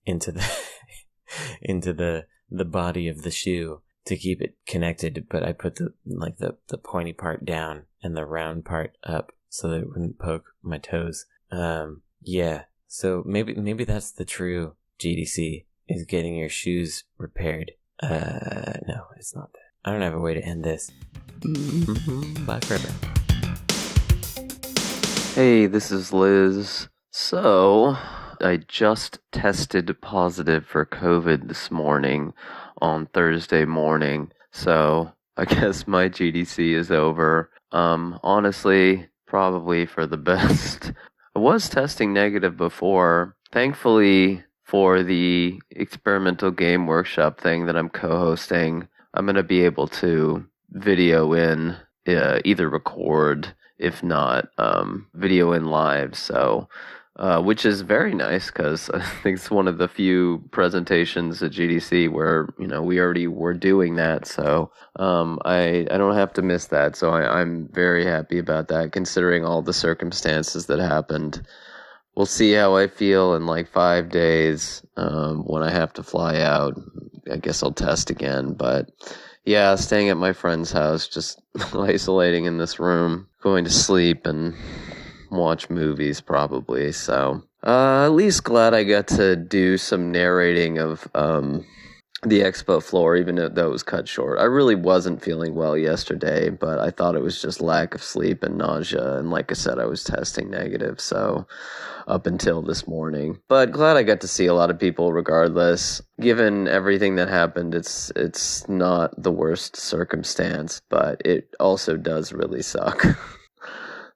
into the body of the shoe to keep it connected. But I put the pointy part down and the round part up so that it wouldn't poke my toes. Yeah. So maybe that's the true GDC, is getting your shoes repaired. No, it's not that. I don't have a way to end this. Bye forever. Hey, this is Liz. So, I just tested positive for COVID this morning on Thursday morning. So, I guess my GDC is over. Honestly, probably for the best. I was testing negative before. Thankfully, for the experimental game workshop thing that I'm co-hosting, I'm going to be able to video in, either record, if not video in live. So which is very nice because I think it's one of the few presentations at GDC where, we already were doing that. So I don't have to miss that. So I'm very happy about that, considering all the circumstances that happened. We'll see how I feel in like 5 days when I have to fly out. I guess I'll test again. But yeah, staying at my friend's house, just isolating in this room, going to sleep and watch movies probably. So at least glad I got to do some narrating of the expo floor, even though it was cut short. I really wasn't feeling well yesterday, but I thought it was just lack of sleep and nausea, and like I said, I was testing negative, so up until this morning. But glad I got to see a lot of people regardless. Given everything that happened, it's not the worst circumstance, but it also does really suck.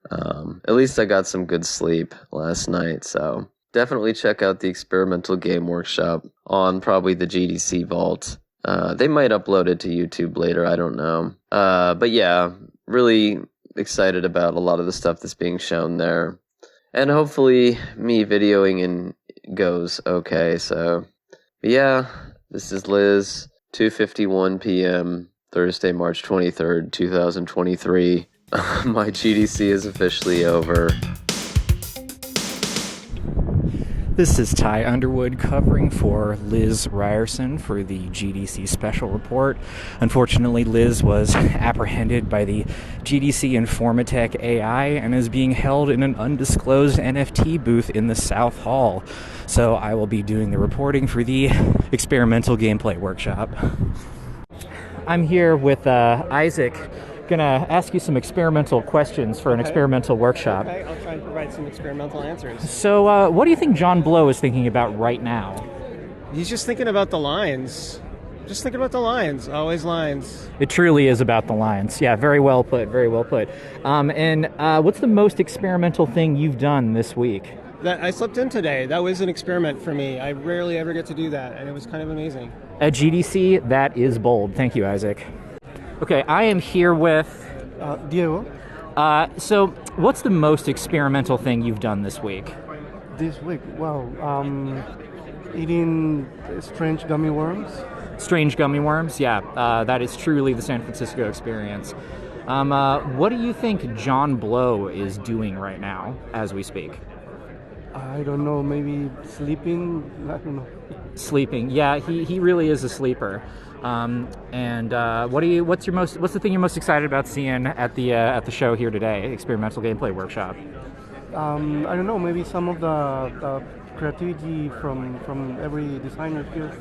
At least I got some good sleep last night, so definitely check out the Experimental Game Workshop on probably the GDC Vault. They might upload it to YouTube later, I don't know. But yeah, really excited about a lot of the stuff that's being shown there. And hopefully me videoing goes okay, so. But yeah, this is Liz, 2:51 p.m., Thursday, March 23rd, 2023. My GDC is officially over. This is Ty Underwood covering for Liz Ryerson for the GDC Special Report. Unfortunately, Liz was apprehended by the GDC Informatech AI and is being held in an undisclosed NFT booth in the South Hall. So I will be doing the reporting for the Experimental Gameplay Workshop. I'm here with Isaac. Gonna ask you some experimental questions for an experimental workshop. Okay, I'll try and provide some experimental answers. So, what do you think John Blow is thinking about right now? He's just thinking about the lines. Just thinking about the lines. Always lines. It truly is about the lines. Yeah, very well put, very well put. And what's the most experimental thing you've done this week? That I slept in today. That was an experiment for me. I rarely ever get to do that, and it was kind of amazing. At GDC, that is bold. Thank you, Isaac. Okay, I am here with Diego. So, what's the most experimental thing you've done this week? This week, wow, eating strange gummy worms. Strange gummy worms, yeah, that is truly the San Francisco experience. What do you think John Blow is doing right now as we speak? I don't know, maybe sleeping. I don't know. Sleeping, yeah, he really is a sleeper. And what's the thing you're most excited about seeing at the show here today, Experimental Gameplay Workshop? I don't know, maybe some of the creativity from every designer here.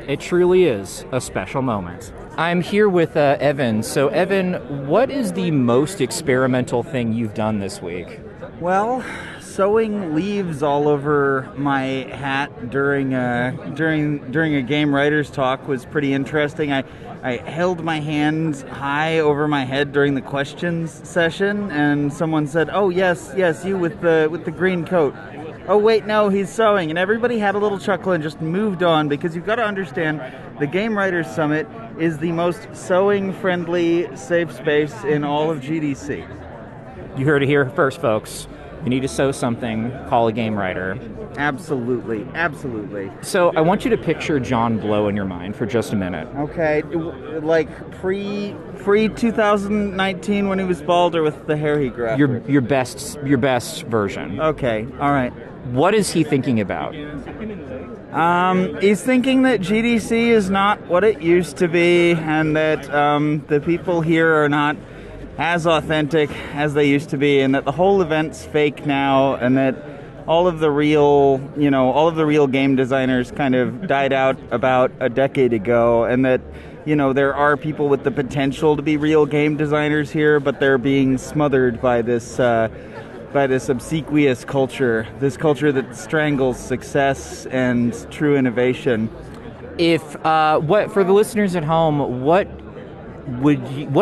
It truly is a special moment. I'm here with Evan. So Evan, what is the most experimental thing you've done this week? Well, sewing leaves all over my hat during a game writers talk was pretty interesting. I held my hands high over my head during the questions session, and someone said, "Oh yes, you with the green coat." Oh wait, no, he's sewing, and everybody had a little chuckle and just moved on, because you've got to understand, the Game Writers Summit is the most sewing-friendly safe space in all of GDC. You heard it here first, folks. You need to sew something, call a game writer. Absolutely, absolutely. So I want you to picture John Blow in your mind for just a minute. Okay, like pre 2019 when he was bald, or with the hair he grew after? Your best version. Okay, all right. What is he thinking about? He's thinking that GDC is not what it used to be, and that the people here are not as authentic as they used to be, and that the whole event's fake now, and that all of the real game designers kind of died out about a decade ago, and that, there are people with the potential to be real game designers here, but they're being smothered by this obsequious culture, this culture that strangles success and true innovation. For the listeners at home, what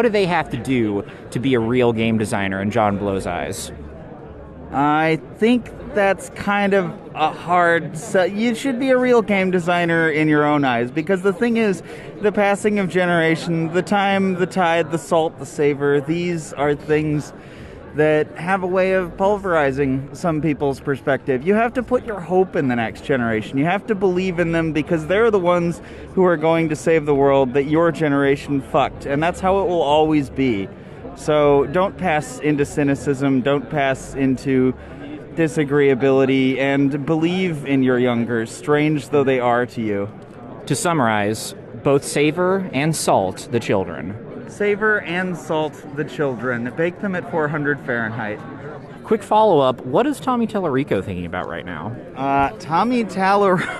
do they have to do to be a real game designer in John Blow's eyes? I think that's kind of a hard... you should be a real game designer in your own eyes, because the thing is, the passing of generation, the time, the tide, the salt, the savor, these are things that have a way of pulverizing some people's perspective. You have to put your hope in the next generation. You have to believe in them because they're the ones who are going to save the world that your generation fucked. And that's how it will always be. So don't pass into cynicism. Don't pass into disagreeability, and believe in your youngers, strange though they are to you. To summarize, both savor and salt the children. Savor and salt the children. Bake them at 400 Fahrenheit. Quick follow-up, what is Tommy Tallarico thinking about right now? Tommy Tallarico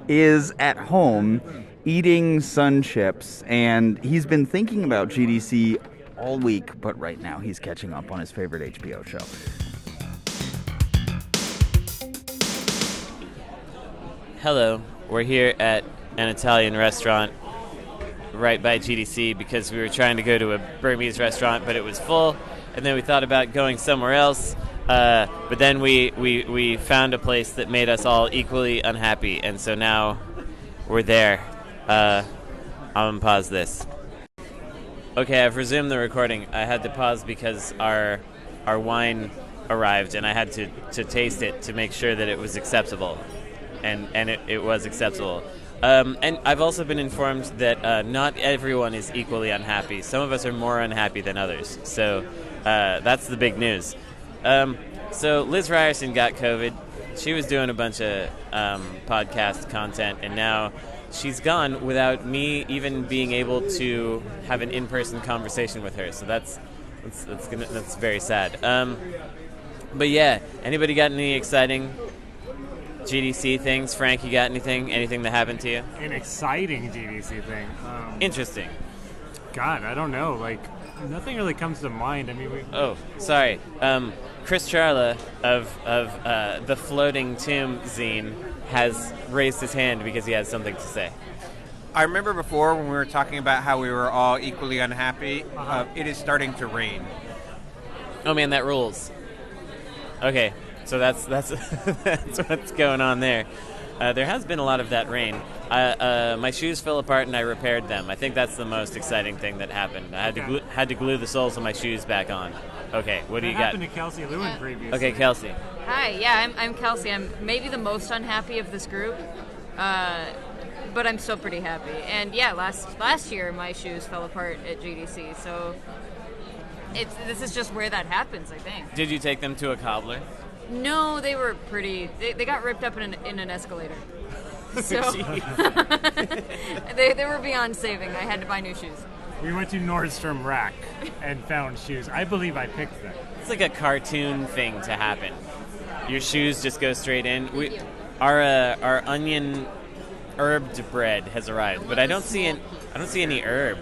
is at home eating sun chips, and he's been thinking about GDC all week, but right now he's catching up on his favorite HBO show. Hello, we're here at an Italian restaurant right by GDC because we were trying to go to a Burmese restaurant, but it was full, and then we thought about going somewhere else, but then we found a place that made us all equally unhappy, and so now we're there. I'm gonna pause this. Okay, I've resumed the recording. I had to pause because our wine arrived, and I had to taste it to make sure that it was acceptable, and it was acceptable. And I've also been informed that not everyone is equally unhappy. Some of us are more unhappy than others. So that's the big news. So Liz Ryerson got COVID. She was doing a bunch of podcast content, and now she's gone without me even being able to have an in-person conversation with her. So that's very sad. But yeah, anybody got any exciting GDC things? Frank, you got anything? Anything that happened to you? An exciting GDC thing. Interesting. God, I don't know. Like, nothing really comes to mind. I mean, Oh, sorry. Chris Charla of the Floating Tomb zine has raised his hand because he has something to say. I remember before when we were talking about how we were all equally unhappy, it is starting to rain. Oh man, that rules. Okay, so that's that's what's going on there. There has been a lot of that rain. My shoes fell apart and I repaired them. I think that's the most exciting thing that happened. I had to glue the soles of my shoes back on. Okay, what do you got? That happened to Kelsey Lewin previously. Okay, Kelsey. Hi, yeah, I'm Kelsey. I'm maybe the most unhappy of this group, but I'm still pretty happy. And yeah, last year my shoes fell apart at GDC, so this is just where that happens, I think. Did you take them to a cobbler? No, they were pretty. They got ripped up in an escalator. So they were beyond saving. I had to buy new shoes. We went to Nordstrom Rack and found shoes. I believe I picked them. It's like a cartoon thing to happen. Your shoes just go straight in. Our onion herbed bread has arrived, but I don't see any herb.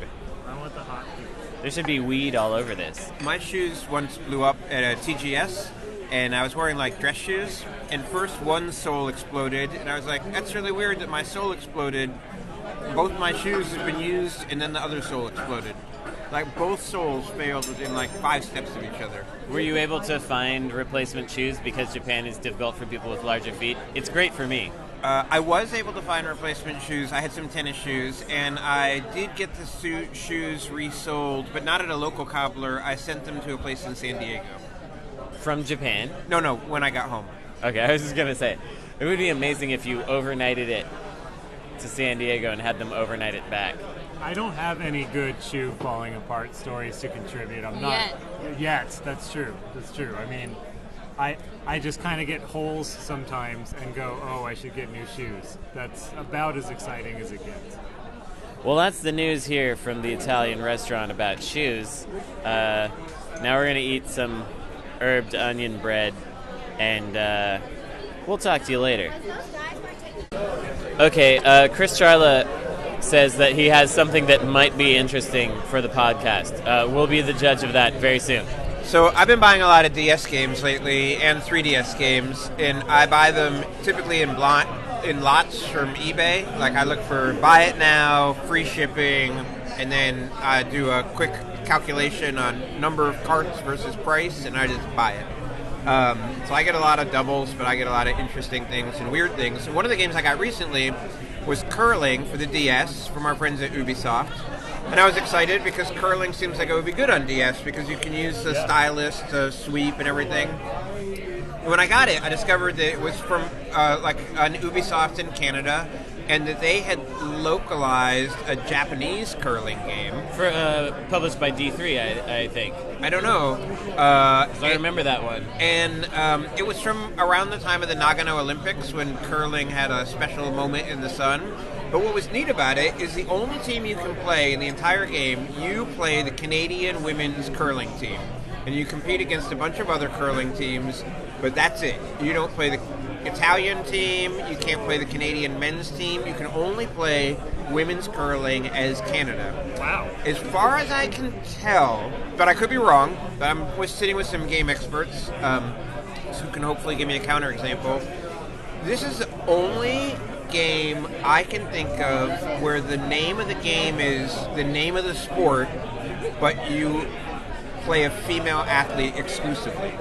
I want the hot tea. There should be weed all over this. My shoes once blew up at a TGS, and I was wearing like dress shoes, and first one sole exploded, and I was like, that's really weird that my sole exploded. Both my shoes have been used, and then the other sole exploded. Like, both soles failed within like 5 steps of each other. Were you able to find replacement shoes because Japan is difficult for people with larger feet? It's great for me. I was able to find replacement shoes. I had some tennis shoes, and I did get the shoes resold, but not at a local cobbler. I sent them to a place in San Diego. From Japan? No, when I got home. Okay, I was just going to say, it would be amazing if you overnighted it to San Diego and had them overnight it back. I don't have any good shoe falling apart stories to contribute. I'm not yet. That's true. I mean, I just kind of get holes sometimes and go, oh, I should get new shoes. That's about as exciting as it gets. Well, that's the news here from the Italian restaurant about shoes. Now we're going to eat some herbed onion bread, and we'll talk to you later. Okay, Chris Charla says that he has something that might be interesting for the podcast. We'll be the judge of that very soon. So I've been buying a lot of DS games lately and 3DS games, and I buy them typically in lots from eBay. Like, I look for buy it now, free shipping, and then I do a quick calculation on number of carts versus price, and I just buy it. So I get a lot of doubles, but I get a lot of interesting things and weird things. And one of the games I got recently was curling for the DS from our friends at Ubisoft. And I was excited because curling seems like it would be good on DS because you can use the stylus to sweep and everything. And when I got it, I discovered that it was from like an Ubisoft in Canada, and that they had localized a Japanese curling game. For published by D3, I think. I don't know. I remember that one. And it was from around the time of the Nagano Olympics when curling had a special moment in the sun. But what was neat about it is the only team you can play in the entire game, you play the Canadian women's curling team. And you compete against a bunch of other curling teams, but that's it. You don't play the Italian team, you can't play the Canadian men's team, you can only play women's curling as Canada. Wow. As far as I can tell, but I could be wrong, but I'm sitting with some game experts who can hopefully give me a counterexample. This is the only game I can think of where the name of the game is the name of the sport, but you play a female athlete exclusively.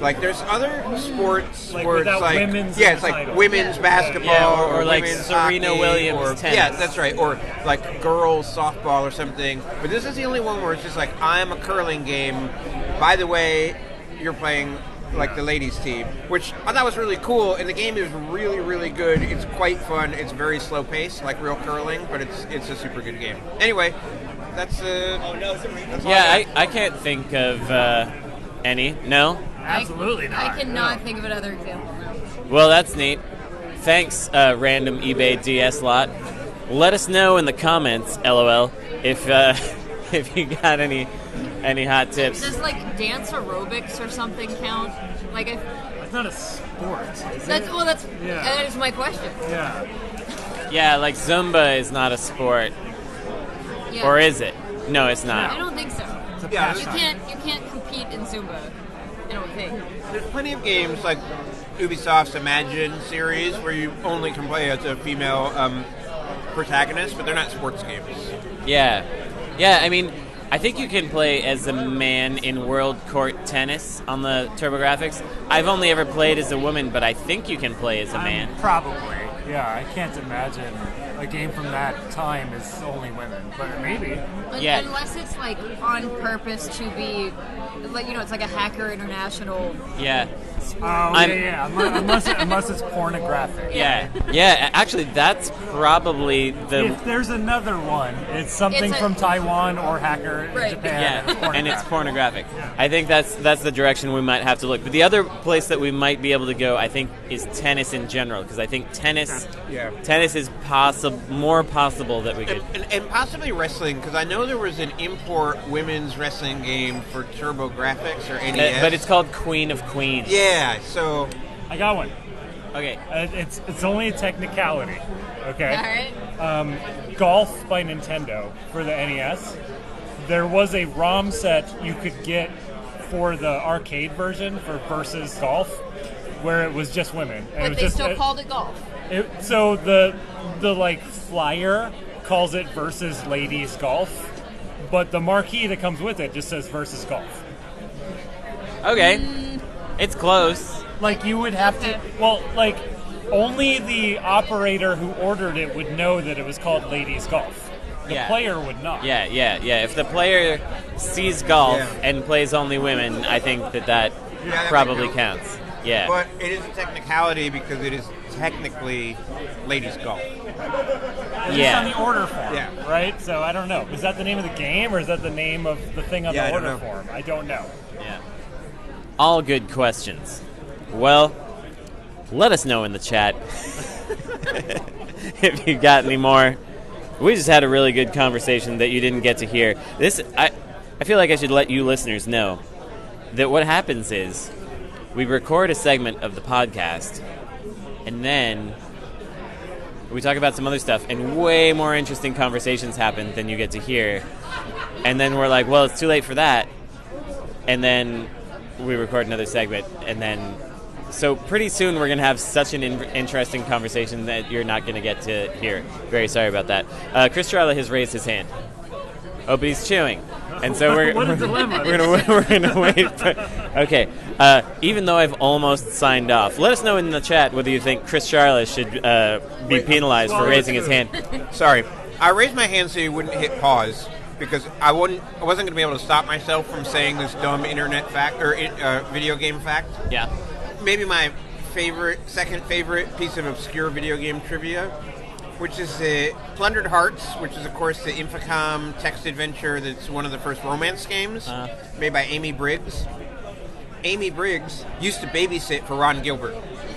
Like there's other sports like where it's like it's like women's basketball or like women's Serena hockey, Williams or, tennis. Yeah, that's right. Or like girls softball or something. But this is the only one where it's just like I'm a curling game. By the way, you're playing like the ladies team, which I thought was really cool. And the game is really, really good. It's quite fun. It's very slow paced, like real curling, but it's a super good game. Anyway, that's that's I can't think of any. No. Absolutely not. I cannot think of another example. Well, that's neat. Thanks, random eBay DS lot. Let us know in the comments, LOL, if you got any hot tips. Does like dance aerobics or something count? Like if it's not a sport. That is my question. Yeah. Yeah, like Zumba is not a sport. Yeah. Or is it? No, it's not. I don't think so. Yeah, you can't compete in Zumba. I don't think. There's plenty of games like Ubisoft's Imagine series where you only can play as a female protagonist, but they're not sports games. Yeah. I mean, I think you can play as a man in World Court Tennis on the TurboGrafx. I've only ever played as a woman, but I think you can play as a man. Probably. Yeah, I can't imagine a game from that time is only women, but maybe. Unless it's like on purpose to be, like it's like a Hacker International. Yeah. Unless it's pornographic. Yeah. Actually, that's probably the. If there's another one, it's something from Taiwan or Hacker in Japan. Yeah, and it's pornographic. I think that's the direction we might have to look. But the other place that we might be able to go, I think, is tennis in general, because I think tennis is more possible that we could. And possibly wrestling, because I know there was an import women's wrestling game for TurboGrafx or NES. But it's called Queen of Queens. Yeah, so I got one. Okay. It's only a technicality. Okay. All right. Golf by Nintendo for the NES. There was a ROM set you could get for the arcade version for Versus Golf, where it was just women. And But it was they just, still called it golf. So the like flyer calls it Versus Ladies Golf, but the marquee that comes with it just says Versus Golf. Okay. It's close. Like you would have to. Well, like only the operator who ordered it would know that it was called Ladies Golf. The player would not. Yeah. If the player sees golf and plays only women, I think that probably counts. Yeah. But it is a technicality because it is technically ladies golf. It's on the order form, right? So I don't know. Is that the name of the game, or is that the name of the thing on the order form? I don't know. Yeah. All good questions. Well, let us know in the chat if you got any more. We just had a really good conversation that you didn't get to hear. I feel like I should let you listeners know that what happens is we record a segment of the podcast, and then we talk about some other stuff, and way more interesting conversations happen than you get to hear. And then we're like, well, it's too late for that. And then we record another segment, and then so pretty soon we're going to have such an interesting conversation that you're not going to get to hear. Very sorry about that. Chris Charla has raised his hand. Oh, but he's chewing. And so we're what a dilemma. We're gonna wait. Okay. Even though I've almost signed off, let us know in the chat whether you think Chris Charla should be penalized for raising his hand. Sorry. I raised my hand so you wouldn't hit pause because I wasn't going to be able to stop myself from saying this dumb internet fact or video game fact. Yeah. Maybe my second favorite piece of obscure video game trivia, which is Plundered Hearts, which is, of course, the Infocom text adventure that's one of the first romance games made by Amy Briggs. Amy Briggs used to babysit for Ron Gilbert,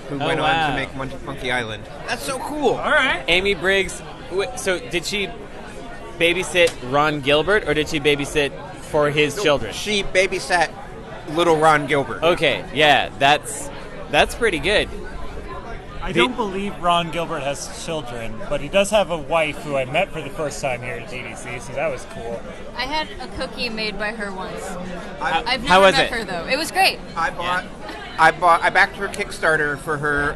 who went on to make Monkey Island. That's so cool. All right. Amy Briggs. So did she babysit Ron Gilbert, or did she babysit for his children? She babysat little Ron Gilbert. Okay, yeah, that's pretty good. I don't believe Ron Gilbert has children, but he does have a wife who I met for the first time here at GDC, so that was cool. I had a cookie made by her once. I've How never was met it? her though. It was great. I backed her Kickstarter for her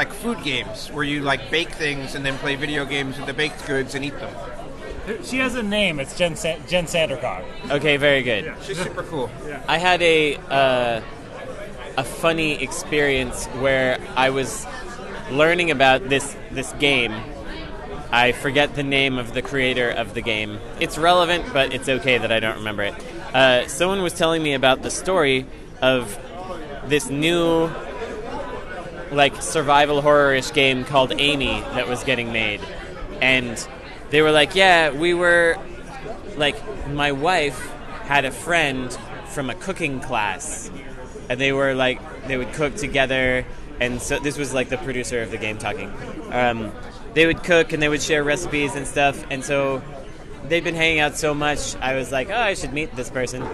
food games where you bake things and then play video games with the baked goods and eat them. She has a name. It's Jenn Sandercock. Okay, very good. Yeah. She's super cool. Yeah. I had a funny experience where I was learning about this game. I forget the name of the creator of the game. It's relevant, but it's okay that I don't remember it. Someone was telling me about the story of this new survival horror-ish game called Amy that was getting made. And they were like, yeah, we were my wife had a friend from a cooking class. And they were they would cook together, and so this was the producer of the game talking. They would cook and they would share recipes and stuff, and so they'd been hanging out so much. I was like, oh, I should meet this person,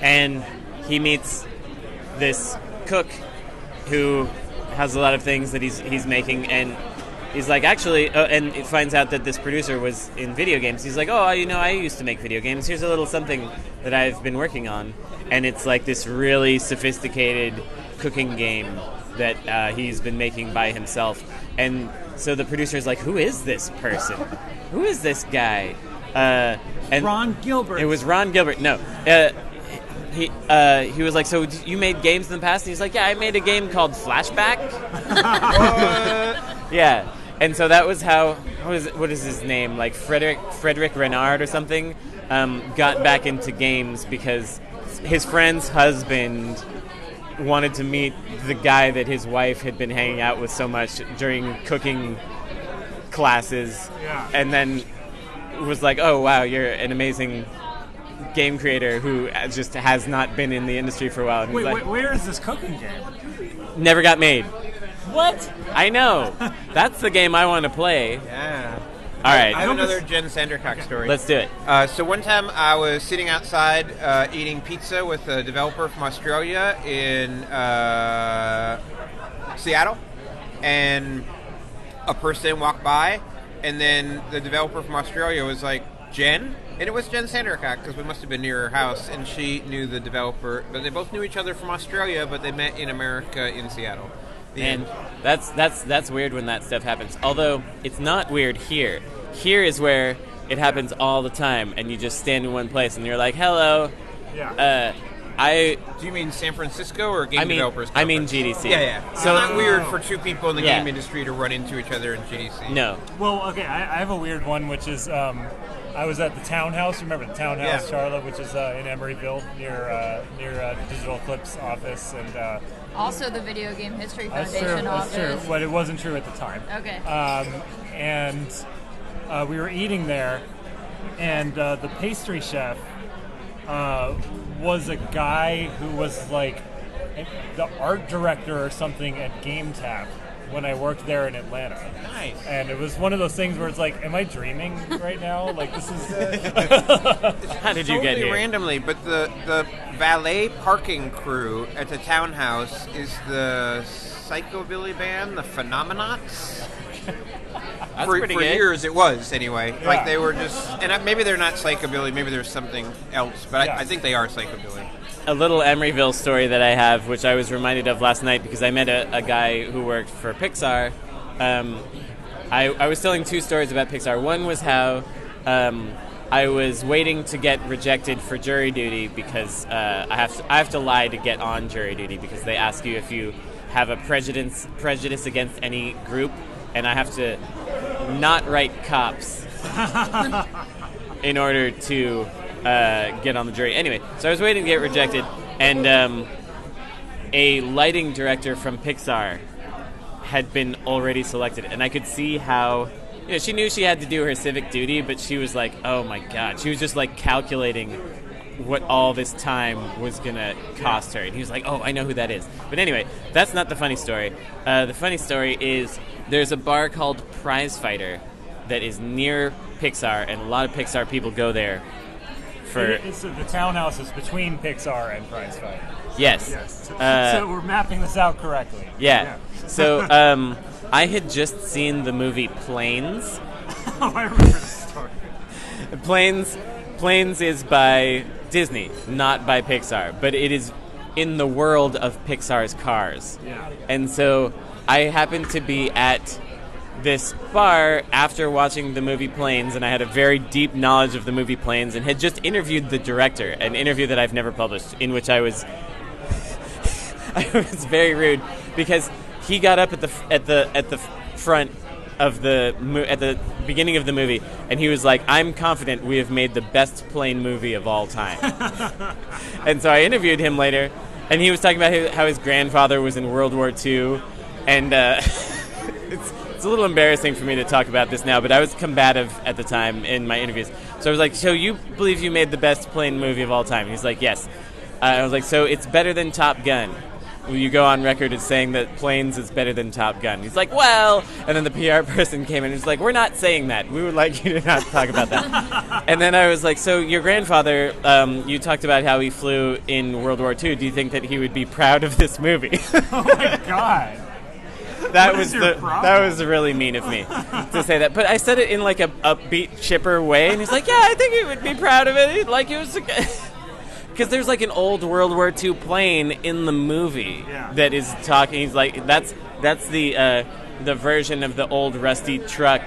and he meets this cook who has a lot of things that he's making, and he's like, actually, and it finds out that this producer was in video games. He's like, oh, I used to make video games. Here's a little something that I've been working on. And it's this really sophisticated cooking game that he's been making by himself. And so the producer's like, who is this person? Who is this guy? And Ron Gilbert. It was Ron Gilbert. No. He was like, so you made games in the past? And he's like, yeah, I made a game called Flashback. Yeah. And so that was how, what is his name? Frederick Renard or something, got back into games because his friend's husband wanted to meet the guy that his wife had been hanging out with so much during cooking classes. Yeah. And then was like, oh, wow, you're an amazing game creator who just has not been in the industry for a while. And Wait, where is this cooking game? Never got made. What? I know. That's the game I want to play. Yeah. All right. I have another Jenn Sandercock story. Let's do it. So one time I was sitting outside eating pizza with a developer from Australia in Seattle, and a person walked by, and then the developer from Australia was like, Jen? And it was Jenn Sandercock, because we must have been near her house, and she knew the developer, but they both knew each other from Australia, but they met in America in Seattle. And that's weird when that stuff happens. Although it's not weird here. Here is where it happens all the time, and you just stand in one place and you're like, "Hello." Yeah. Do you mean San Francisco or Game Developers Conference? I mean GDC. Yeah. So not weird for two people in the game industry to run into each other in GDC. No. Well, okay, I have a weird one, which is I was at the Townhouse. Remember the Townhouse, Charla, which is in Emeryville near Digital Eclipse office, and Also the Video Game History Foundation office. That's true, but it wasn't true at the time. Okay. And we were eating there, and the pastry chef was a guy who was like the art director or something at GameTap when I worked there in Atlanta. Nice. And it was one of those things where it's like, am I dreaming right now? Like, this is... How did you get here? Randomly, but the valet parking crew at the Townhouse is the psychobilly band, the Phenomenauts. That's for pretty good. years it was, anyway. Yeah. Like, they were just... And maybe they're not psychobilly, maybe there's something else, but I think they are psychobilly. A little Emeryville story that I have, which I was reminded of last night because I met a guy who worked for Pixar. I was telling two stories about Pixar. One was how I was waiting to get rejected for jury duty because I have to lie to get on jury duty because they ask you if you have a prejudice against any group, and I have to not write cops in order to get on the jury. Anyway, so I was waiting to get rejected, and a lighting director from Pixar had been already selected, and I could see how, she knew she had to do her civic duty, but she was like, oh my god, she was just like calculating what all this time was gonna cost her, and he was like, oh, I know who that is. But anyway, that's not the funny story. The funny story is there's a bar called Prize Fighter that is near Pixar, and a lot of Pixar people go there for... The townhouse is between Pixar and Prize Fighter. Yes. So we're mapping this out correctly. Yeah. So I had just seen the movie Planes. Oh, I remember this story. Planes is by Disney, not by Pixar, but it is in the world of Pixar's Cars. Yeah. And so I happened to be at this bar after watching the movie Planes, and I had a very deep knowledge of the movie Planes, and had just interviewed the director, an interview that I've never published, in which I was very rude because he got up at the front of at the beginning of the movie, and he was like, I'm confident we have made the best plane movie of all time. And so I interviewed him later, and he was talking about how his grandfather was in World War II, and it's a little embarrassing for me to talk about this now, but I was combative at the time in my interviews. So I was like, so you believe you made the best plane movie of all time? He's like, yes. I was like, so it's better than Top Gun. Will you go on record as saying that Planes is better than Top Gun? He's like, well, and then the PR person came in and was like, we're not saying that. We would like you to not talk about that. And then I was like, so your grandfather, you talked about how he flew in World War II. Do you think that he would be proud of this movie? Oh my god. That was really mean of me to say that. But I said it in like a upbeat, chipper way, and he's like, yeah, I think he would be proud of it. Like it was... Because there's like an old World War II plane in the movie that is talking. He's like, that's the version of the old rusty truck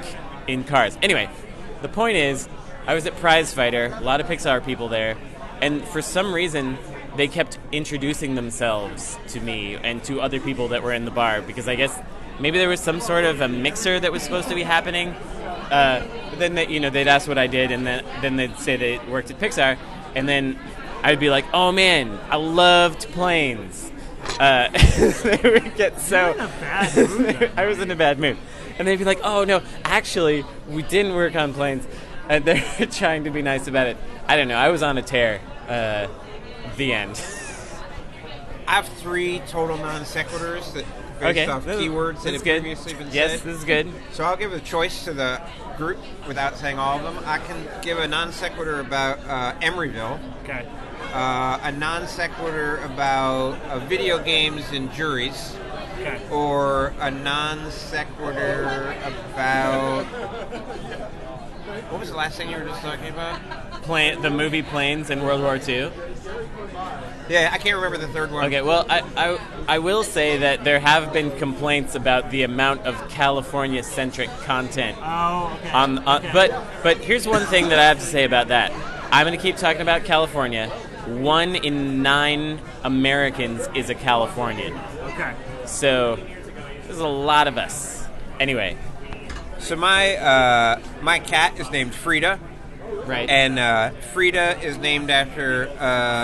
in Cars. Anyway, the point is, I was at Prize Fighter, a lot of Pixar people there, and for some reason, they kept introducing themselves to me and to other people that were in the bar, because I guess maybe there was some sort of a mixer that was supposed to be happening. But then they'd ask what I did, and then they'd say they worked at Pixar, and then I'd be like, oh man, I loved Planes. They would get so... You're in a bad mood. I was in a bad mood. And they'd be like, oh no, actually, we didn't work on Planes. And they're trying to be nice about it. I don't know, I was on a tear. The end. I have 3 total non sequiturs that based off keywords that have previously been said. Yes, this is good. So I'll give a choice to the group without saying all of them. I can give a non sequitur about Emeryville. Okay. A non sequitur about video games and juries. Okay. Or a non sequitur about... What was the last thing you were just talking about? The movie Planes in World War II. Yeah, I can't remember the third one. Okay, well, I will say that there have been complaints about the amount of California-centric content. Oh, okay. But here's one thing that I have to say about that. I'm going to keep talking about California. 1 in 9 Americans is a Californian. Okay. So there's a lot of us. Anyway. So my cat is named Frida. Right. And Frida is named after...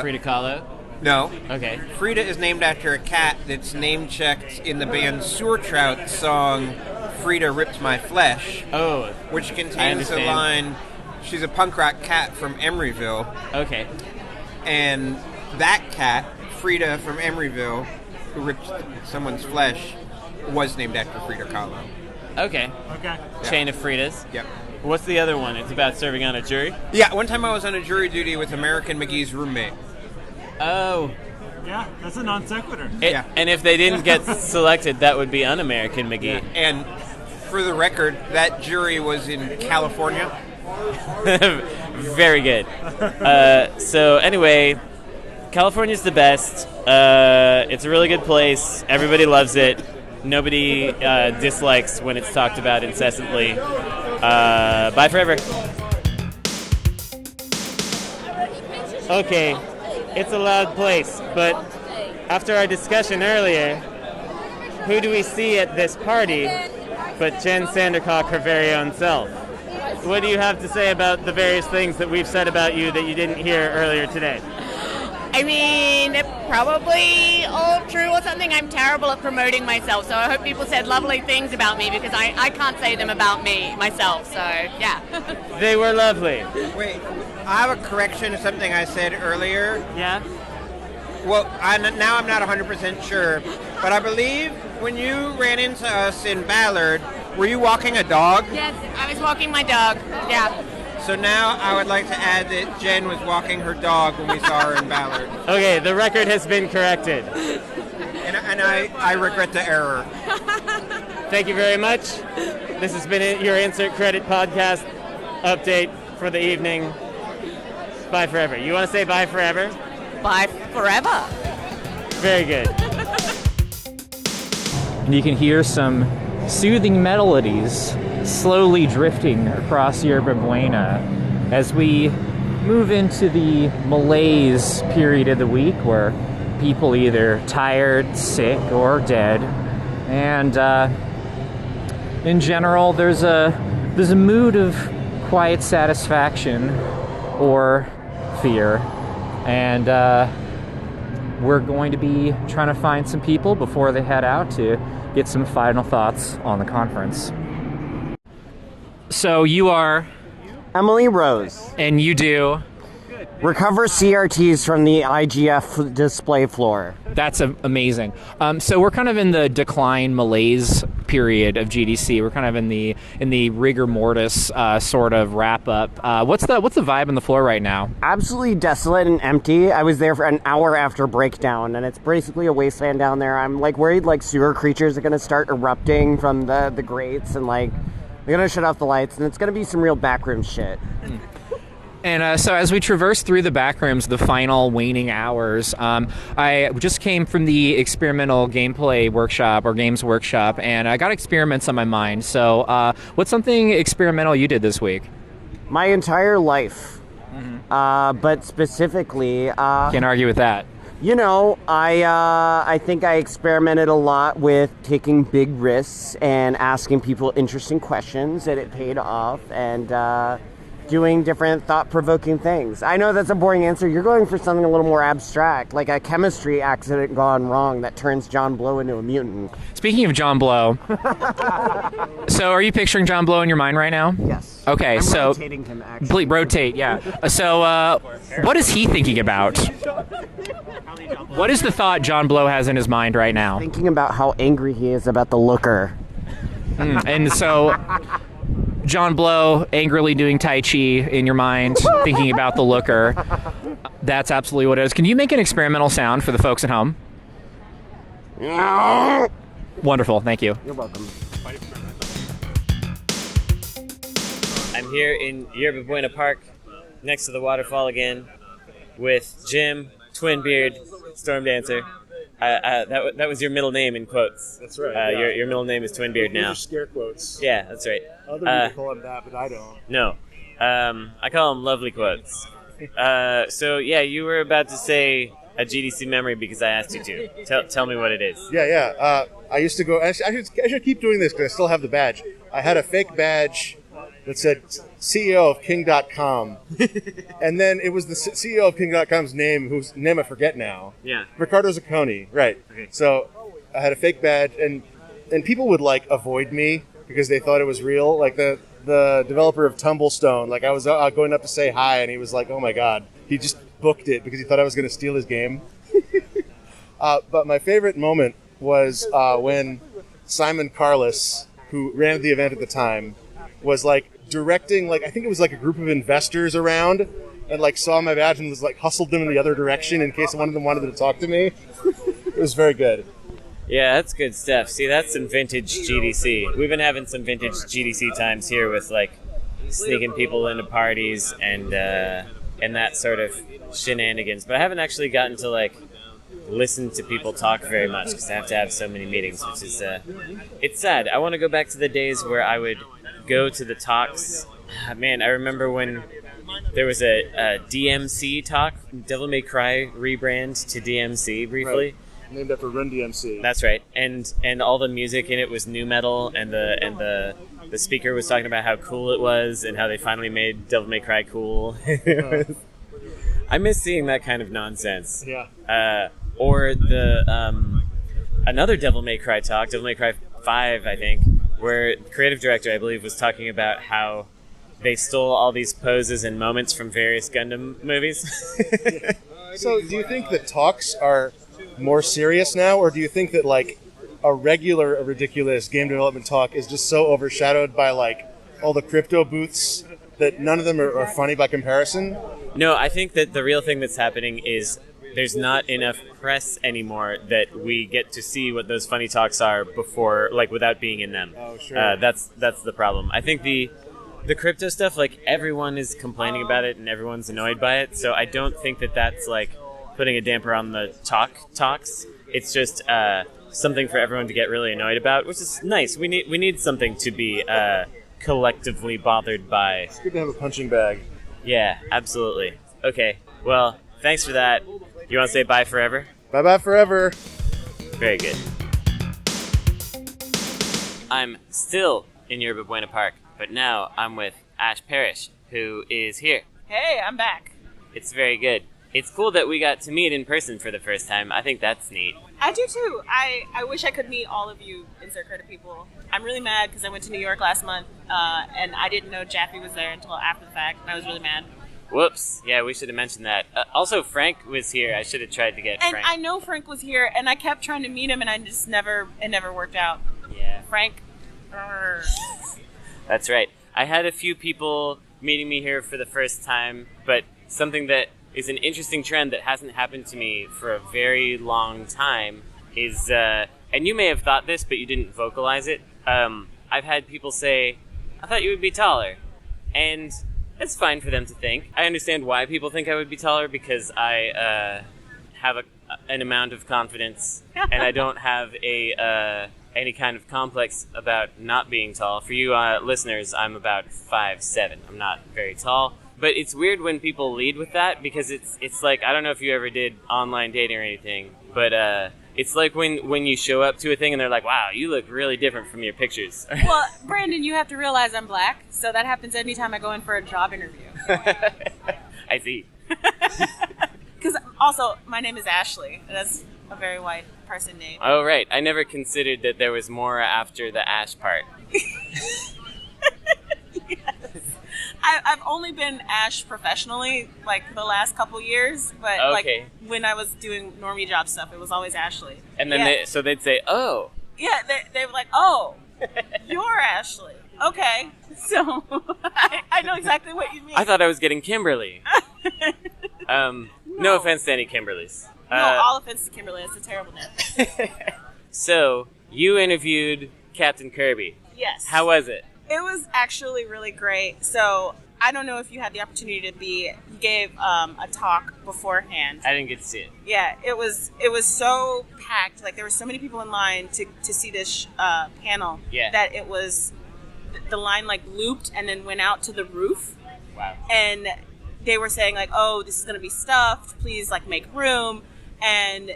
Frida Kahlo? No. Okay. Frida is named after a cat that's name-checked in the band Sewer Trout song Frida Ripped My Flesh. Oh. Which contains the line, she's a punk rock cat from Emeryville. Okay. And that cat, Frida from Emeryville, who ripped someone's flesh, was named after Frida Kahlo. Okay. Okay. Chain of Fridas. Yep. What's the other one? It's about serving on a jury? Yeah, one time I was on a jury duty with American McGee's roommate. Oh. Yeah, that's a non sequitur. Yeah. And if they didn't get selected, that would be un-American McGee. Yeah. And for the record, that jury was in California. Very good. So anyway, California's the best. It's a really good place. Everybody loves it. Nobody dislikes when it's talked about incessantly. Bye forever. Okay, it's a loud place, but after our discussion earlier, who do we see at this party but Jenn Sandercock, her very own self. What do you have to say about the various things that we've said about you that you didn't hear earlier today? I mean, they're probably all true or something. I'm terrible at promoting myself, so I hope people said lovely things about me because I can't say them about me myself, so yeah. They were lovely. Wait, I have a correction to something I said earlier. Yeah? Well, now I'm not 100% sure, but I believe when you ran into us in Ballard, were you walking a dog? Yes, I was walking my dog, yeah. So now I would like to add that Jenn was walking her dog when we saw her in Ballard. Okay, the record has been corrected. And I regret the error. Thank you very much. This has been your Insert Credit podcast update for the evening. Bye forever. You want to say bye forever? Bye forever. Very good. And you can hear some soothing melodies slowly drifting across Yerba Buena as we move into the malaise period of the week where people either tired, sick, or dead. And in general, there's a mood of quiet satisfaction or fear. And we're going to be trying to find some people before they head out to get some final thoughts on the conference. So you are Emily Rose. And you do recover CRTs from the IGF display floor. That's amazing. So we're kind of in the decline malaise period of GDC. We're kind of in the rigor mortis sort of wrap up. What's the vibe on the floor right now? Absolutely desolate and empty. I was there for an hour after breakdown, and it's basically a wasteland down there. I'm like worried like sewer creatures are going to start erupting from the grates, and like they're going to shut off the lights, and it's going to be some real backroom shit. And so as we traverse through the back rooms, the final waning hours, I just came from the experimental gameplay workshop or games workshop, and I got experiments on my mind. So what's something experimental you did this week? My entire life, but specifically... Can't argue with that. You know, I think I experimented a lot with taking big risks and asking people interesting questions, and it paid off, and... doing different thought-provoking things. I know that's a boring answer. You're going for something a little more abstract, like a chemistry accident gone wrong that turns John Blow into a mutant. Speaking of John Blow, so are you picturing John Blow in your mind right now? Yes. Okay, I'm so rotating him, actually. Rotate, yeah. So what is he thinking about? What is the thought John Blow has in his mind right now? Thinking about how angry he is about the looker. And so... John Blow angrily doing Tai Chi in your mind, thinking about the looker. That's absolutely what it is. Can you make an experimental sound for the folks at home? Wonderful, thank you. You're welcome. I'm here in Yerba Buena Park, next to the waterfall again, with Jim, Twinbeard, Stormdancer. That was your middle name in quotes. That's right. Your middle name is Twinbeard now. Those are scare quotes. Yeah, that's right. Other people call him that, but I don't. No. I call them lovely quotes. So, yeah, you were about to say a GDC memory because I asked you to. Tell me what it is. Yeah. I used to go... I should keep doing this because I still have the badge. I had a fake badge that said CEO of King.com. And then it was the CEO of King.com's name, whose name I forget now. Yeah. Ricardo Zacconi, right. Okay. So I had a fake badge, and people would, like, avoid me because they thought it was real. Like, the developer of Tumblestone, like, I was going up to say hi, and he was like, oh my god. He just booked it because he thought I was going to steal his game. But my favorite moment was when Simon Carless, who ran the event at the time, was like directing, like, I think it was like a group of investors around, and like saw my badge and was like hustled them in the other direction in case one of them wanted to talk to me. It was very good. Yeah, that's good stuff. See, that's some vintage GDC. We've been having some vintage GDC times here with like sneaking people into parties and that sort of shenanigans. But I haven't actually gotten to like listen to people talk very much because I have to have so many meetings, which is it's sad. I want to go back to the days where I would go to the talks. Man, I remember when there was a DMC talk, Devil May Cry rebrand to DMC briefly. Right. named after Run DMC. That's right, and all the music in it was nu metal, and the speaker was talking about how cool it was and how they finally made Devil May Cry cool. I miss seeing that kind of nonsense. Yeah. Or the another Devil May Cry talk, Devil May Cry 5, I think, where the creative director, I believe, was talking about how they stole all these poses and moments from various Gundam movies. So, do you think that talks are more serious now, or do you think that like a regular, ridiculous game development talk is just so overshadowed by like all the crypto booths that none of them are funny by comparison? No, I think that the real thing that's happening is there's not enough press anymore that we get to see what those funny talks are before, like, without being in them. Oh, sure. That's the problem. I think the crypto stuff, like, everyone is complaining about it and everyone's annoyed by it, so I don't think that that's, like, putting a damper on the talks. It's just something for everyone to get really annoyed about, which is nice. We need something to be collectively bothered by. It's good to have a punching bag. Yeah, absolutely. Okay, well, thanks for that. You want to say bye forever? Bye-bye forever. Very good. I'm still in Yerba Buena Park, but now I'm with Ash Parrish, who is here. Hey, I'm back. It's very good. It's cool that we got to meet in person for the first time. I think that's neat. I do too. I wish I could meet all of you Insert Credit people. I'm really mad because I went to New York last month and I didn't know Jaffe was there until after the fact, and I was really mad. Whoops. Yeah, we should have mentioned that. Also, Frank was here. I should have tried to get and Frank. I know Frank was here, and I kept trying to meet him, and it never worked out. Yeah. Frank. That's right. I had a few people meeting me here for the first time, but something that is an interesting trend that hasn't happened to me for a very long time is, and you may have thought this, but you didn't vocalize it. I've had people say, I thought you would be taller. And it's fine for them to think. I understand why people think I would be taller, because I have an amount of confidence, and I don't have any kind of complex about not being tall. For you listeners, I'm about 5'7". I'm not very tall. But it's weird when people lead with that, because it's like, I don't know if you ever did online dating or anything, but it's like when you show up to a thing and they're like, wow, you look really different from your pictures. Well, Brandon, you have to realize I'm black, so that happens anytime I go in for a job interview. I see. Because also, my name is Ashley, and that's a very white person name. Oh, right. I never considered that there was more after the Ash part. I've only been Ash professionally, like, the last couple years, but Okay. like when I was doing normie job stuff, it was always Ashley. And then Yeah. they'd say, oh. Yeah, they were like, oh, you're Ashley. Okay, so I know exactly what you mean. I thought I was getting Kimberly. No offense to any Kimberlys. No, all offense to Kimberly. It's a terrible name. So, you interviewed Captain Kirby. Yes. How was it? It was actually really great. So I don't know if you had the opportunity to be. He gave a talk beforehand. I didn't get to see it. Yeah, it was so packed. Like, there were so many people in line to see this panel. Yeah. That it was, the line like looped and then went out to the roof. Wow. And they were saying like, oh, this is going to be stuffed. Please, like, make room. And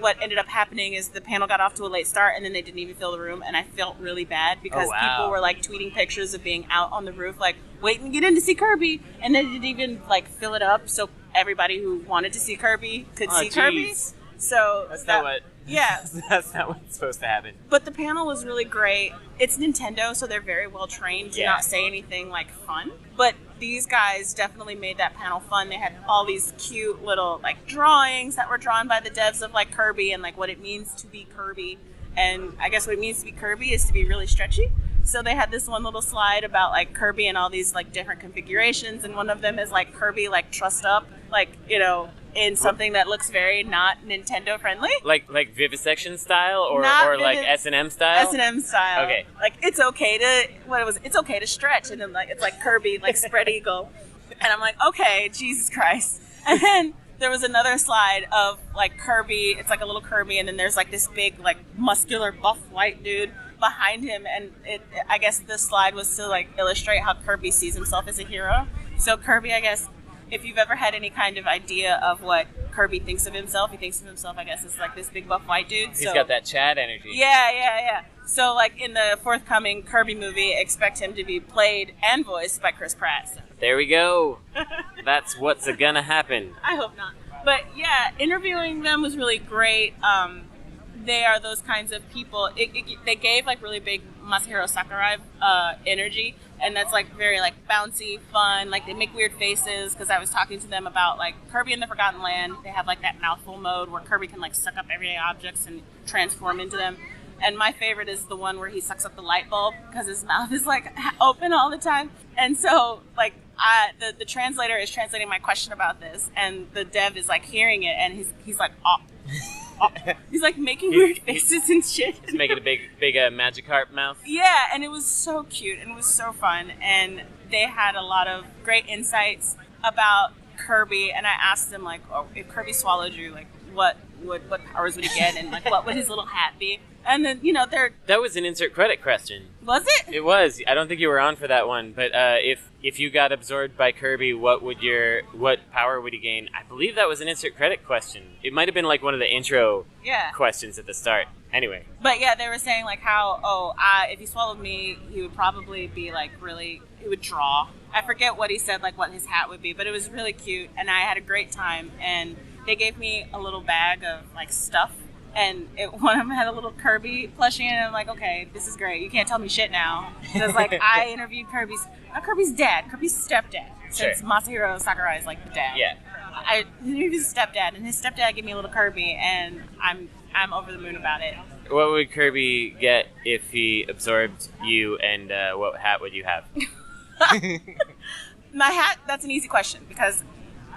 what ended up happening is the panel got off to a late start, and then they didn't even fill the room, and I felt really bad because people were like tweeting pictures of being out on the roof, like waiting to get in to see Kirby, and they didn't even like fill it up so everybody who wanted to see Kirby could see Kirby. So that's not what. Yeah, that's not what's supposed to happen. But the panel was really great. It's Nintendo, so they're very well trained to not say anything like fun. But these guys definitely made that panel fun. They had all these cute little like drawings that were drawn by the devs of like Kirby and like what it means to be Kirby. And I guess what it means to be Kirby is to be really stretchy. So they had this one little slide about like Kirby and all these like different configurations, and one of them is like Kirby like trussed up, like, you know, in something that looks very not Nintendo friendly. Like vivisection style or like S&M style? S&M style. Okay. Like, it's okay to stretch, and then like it's like Kirby like spread eagle. And I'm like, okay, Jesus Christ. And then there was another slide of like Kirby, it's like a little Kirby, and then there's like this big like muscular buff white dude behind him, and I guess this slide was to like illustrate how Kirby sees himself as a hero. So Kirby, I guess, if you've ever had any kind of idea of what Kirby thinks of himself, he thinks of himself, I guess, as like this big buff white dude. He's got that Chad energy. Yeah. So like in the forthcoming Kirby movie, expect him to be played and voiced by Chris Pratt. So. There we go. That's what's gonna happen. I hope not. But yeah, interviewing them was really great. They are those kinds of people. They gave like really big Masahiro Sakurai energy, and that's like very like bouncy, fun. Like they make weird faces because I was talking to them about like Kirby in the Forgotten Land. They have like that mouthful mode where Kirby can like suck up everyday objects and transform into them. And my favorite is the one where he sucks up the light bulb because his mouth is like open all the time. And so like the translator is translating my question about this, and the dev is like hearing it, and he's like, oh. He's like making weird faces and shit. He's making a big Magikarp mouth. Yeah, and it was so cute and it was so fun, and they had a lot of great insights about Kirby. And I asked them like, oh, if Kirby swallowed you, like what powers would he get, and like what would his little hat be? And then that was an insert credit question. Was it? It was. I don't think you were on for that one, but if you got absorbed by Kirby, what power would he gain? I believe that was an insert credit question. It might have been like one of the intro questions at the start. Anyway. But yeah, they were saying like how if he swallowed me, he would probably be like really, he would draw. I forget what he said, like what his hat would be, but it was really cute, and I had a great time. And they gave me a little bag of like stuff. And one of them had a little Kirby plushie, and I'm like, okay, this is great. You can't tell me shit now. Because like I interviewed Kirby's dad, Kirby's stepdad, since Masahiro Sakurai is like the dad. Yeah. I interviewed his stepdad, and his stepdad gave me a little Kirby, and I'm over the moon about it. What would Kirby get if he absorbed you, and what hat would you have? My hat, that's an easy question, because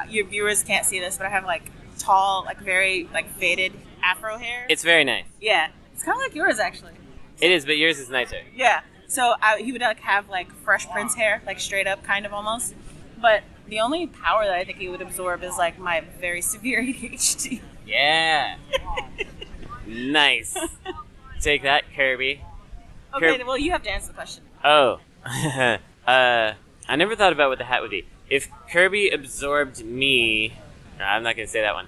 your viewers can't see this, but I have like tall, like very like faded afro hair. It's very nice. Yeah, it's kind of like yours actually. It is, but yours is nicer. Yeah, so he would like have like Fresh Prince hair, like straight up kind of almost. But the only power that I think he would absorb is like my very severe ADHD. Yeah. Nice. Take that, Kirby. Okay, well you have to answer the question. Oh. I never thought about what the hat would be. If Kirby absorbed me... No, I'm not going to say that one.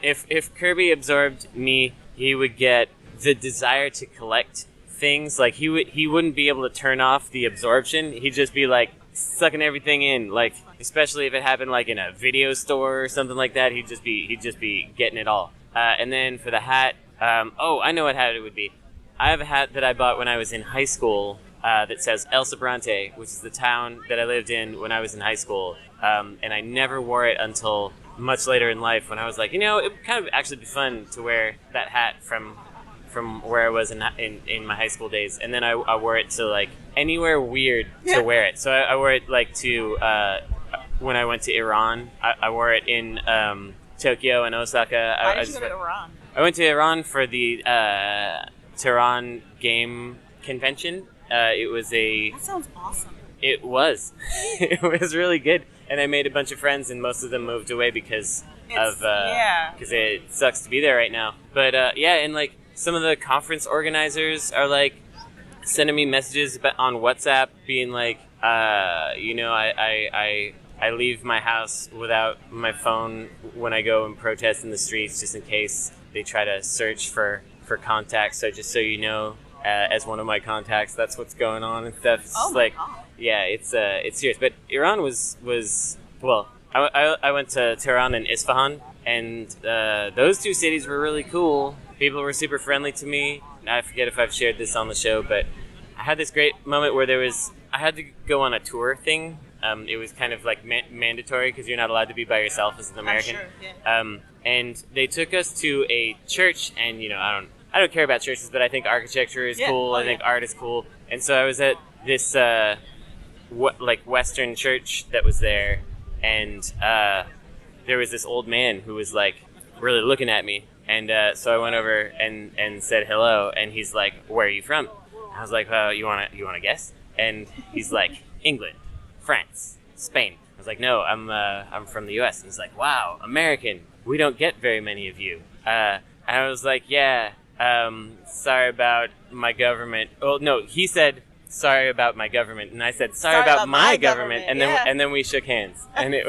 If Kirby absorbed me, he would get the desire to collect things. Like he wouldn't be able to turn off the absorption. He'd just be like sucking everything in. Like especially if it happened like in a video store or something like that, he'd just be getting it all. And then for the hat, I know what hat it would be. I have a hat that I bought when I was in high school that says El Sobrante, which is the town that I lived in when I was in high school. And I never wore it until much later in life when I was like, it would kind of actually be fun to wear that hat from where I was in my high school days. And then I wore it to like anywhere weird to wear it. So I wore it like to when I went to Iran. I wore it in Tokyo and Osaka. Why did you go to Iran? I went to Iran for the Tehran game convention. That sounds awesome. It was. It was really good. And I made a bunch of friends, and most of them moved away because it sucks to be there right now. But and like some of the conference organizers are like sending me messages on WhatsApp being like, I leave my house without my phone when I go and protest in the streets just in case they try to search for contacts. So just so you know, as one of my contacts, that's what's going on and stuff. It's God. Yeah, it's serious. But Iran was well. I went to Tehran and Isfahan, and those two cities were really cool. People were super friendly to me. I forget if I've shared this on the show, but I had this great moment where I had to go on a tour thing. It was kind of like mandatory because you're not allowed to be by yourself as an American. Sure, yeah. And they took us to a church, and I don't care about churches, but I think architecture is cool. I think art is cool, and so I was at this Western church that was there, and there was this old man who was like really looking at me, and so I went over and said hello, and he's like, "Where are you from?" I was like, "You wanna guess?" And he's like, "England, France, Spain." I was like, "No, I'm from the U.S." And he's like, "Wow, American. We don't get very many of you." And I was like, "Yeah, sorry about my government." Oh no, he said, sorry about my government, and I said sorry about my government, and then we shook hands, and it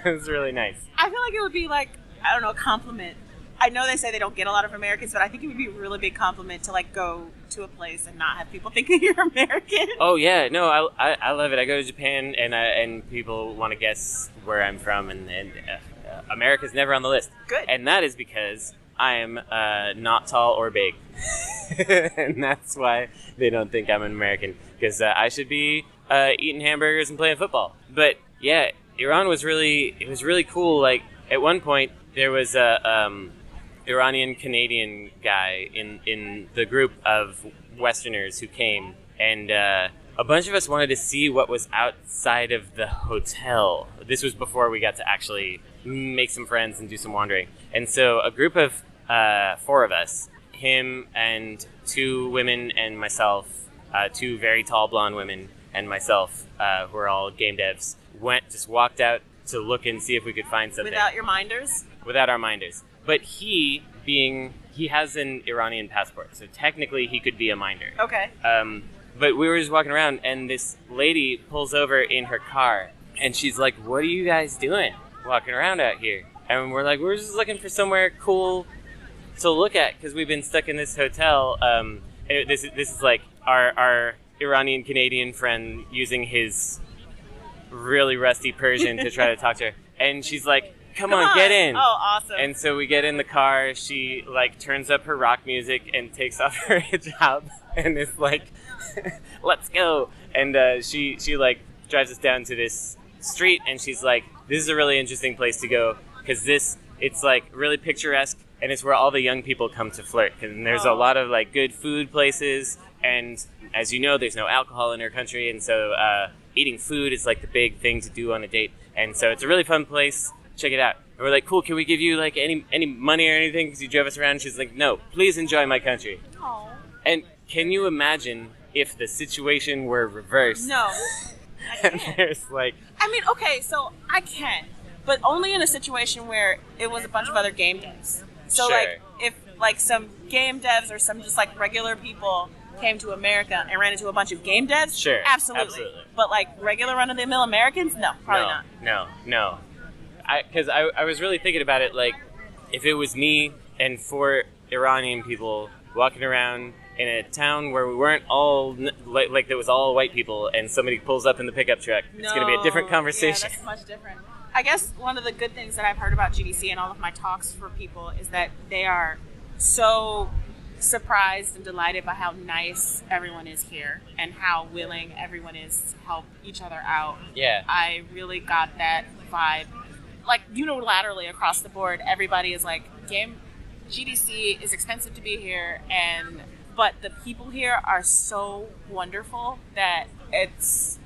was really nice. I feel like it would be like, I don't know, a compliment. I know they say they don't get a lot of Americans, but I think it would be a really big compliment to like go to a place and not have people thinking you're American. Oh yeah, no, I love it. I go to Japan and people want to guess where I'm from, and America's never on the list. Good. And that is because I am not tall or big, and that's why they don't think I'm an American. Because I should be eating hamburgers and playing football. But yeah, Iran was really cool. Like at one point there was a Iranian Canadian guy in the group of Westerners who came, and a bunch of us wanted to see what was outside of the hotel. This was before we got to actually make some friends and do some wandering. And so a group of 4 of us, him and 2 women and myself, 2 very tall blonde women and myself, who are all game devs, just walked out to look and see if we could find something. Without your minders? Without our minders. But he has an Iranian passport, so technically he could be a minder. Okay. But we were just walking around, and this lady pulls over in her car, and she's like, "What are you guys doing walking around out here?" And we're like, "We're just looking for somewhere cool to look at, because we've been stuck in this hotel." This is like our Iranian Canadian friend using his really rusty Persian to try to talk to her, and she's like, Come on, get in. Oh, awesome. And so we get in the car. She like turns up her rock music and takes off her hijab and is like, let's go. And she like drives us down to this street, and she's like, this is a really interesting place to go because it's like really picturesque, and it's where all the young people come to flirt. And there's a lot of like good food places, and as you know, there's no alcohol in our country, and so eating food is like the big thing to do on a date. And so it's a really fun place. Check it out. And we're like, cool, can we give you like any money or anything because you drove us around? And she's like, no, please enjoy my country. Aww. And can you imagine if the situation were reversed? No. And there's like... I mean, okay, so I can, but only in a situation where it was a bunch of other game devs. So Sure. like, if like some game devs or some just like regular people came to America and ran into a bunch of game devs, Sure, absolutely. But like regular run-of-the-mill Americans, no, probably not. No. Because I was really thinking about it, like, if it was me and 4 Iranian people walking around in a town where we weren't all, like there was all white people, and somebody pulls up in the pickup truck, it's going to be a different conversation. Yeah, that's much different. I guess one of the good things that I've heard about GDC and all of my talks for people is that they are so surprised and delighted by how nice everyone is here and how willing everyone is to help each other out. Yeah. I really got that vibe. Like, unilaterally across the board, everybody is like, GDC is expensive to be here, but the people here are so wonderful that it's,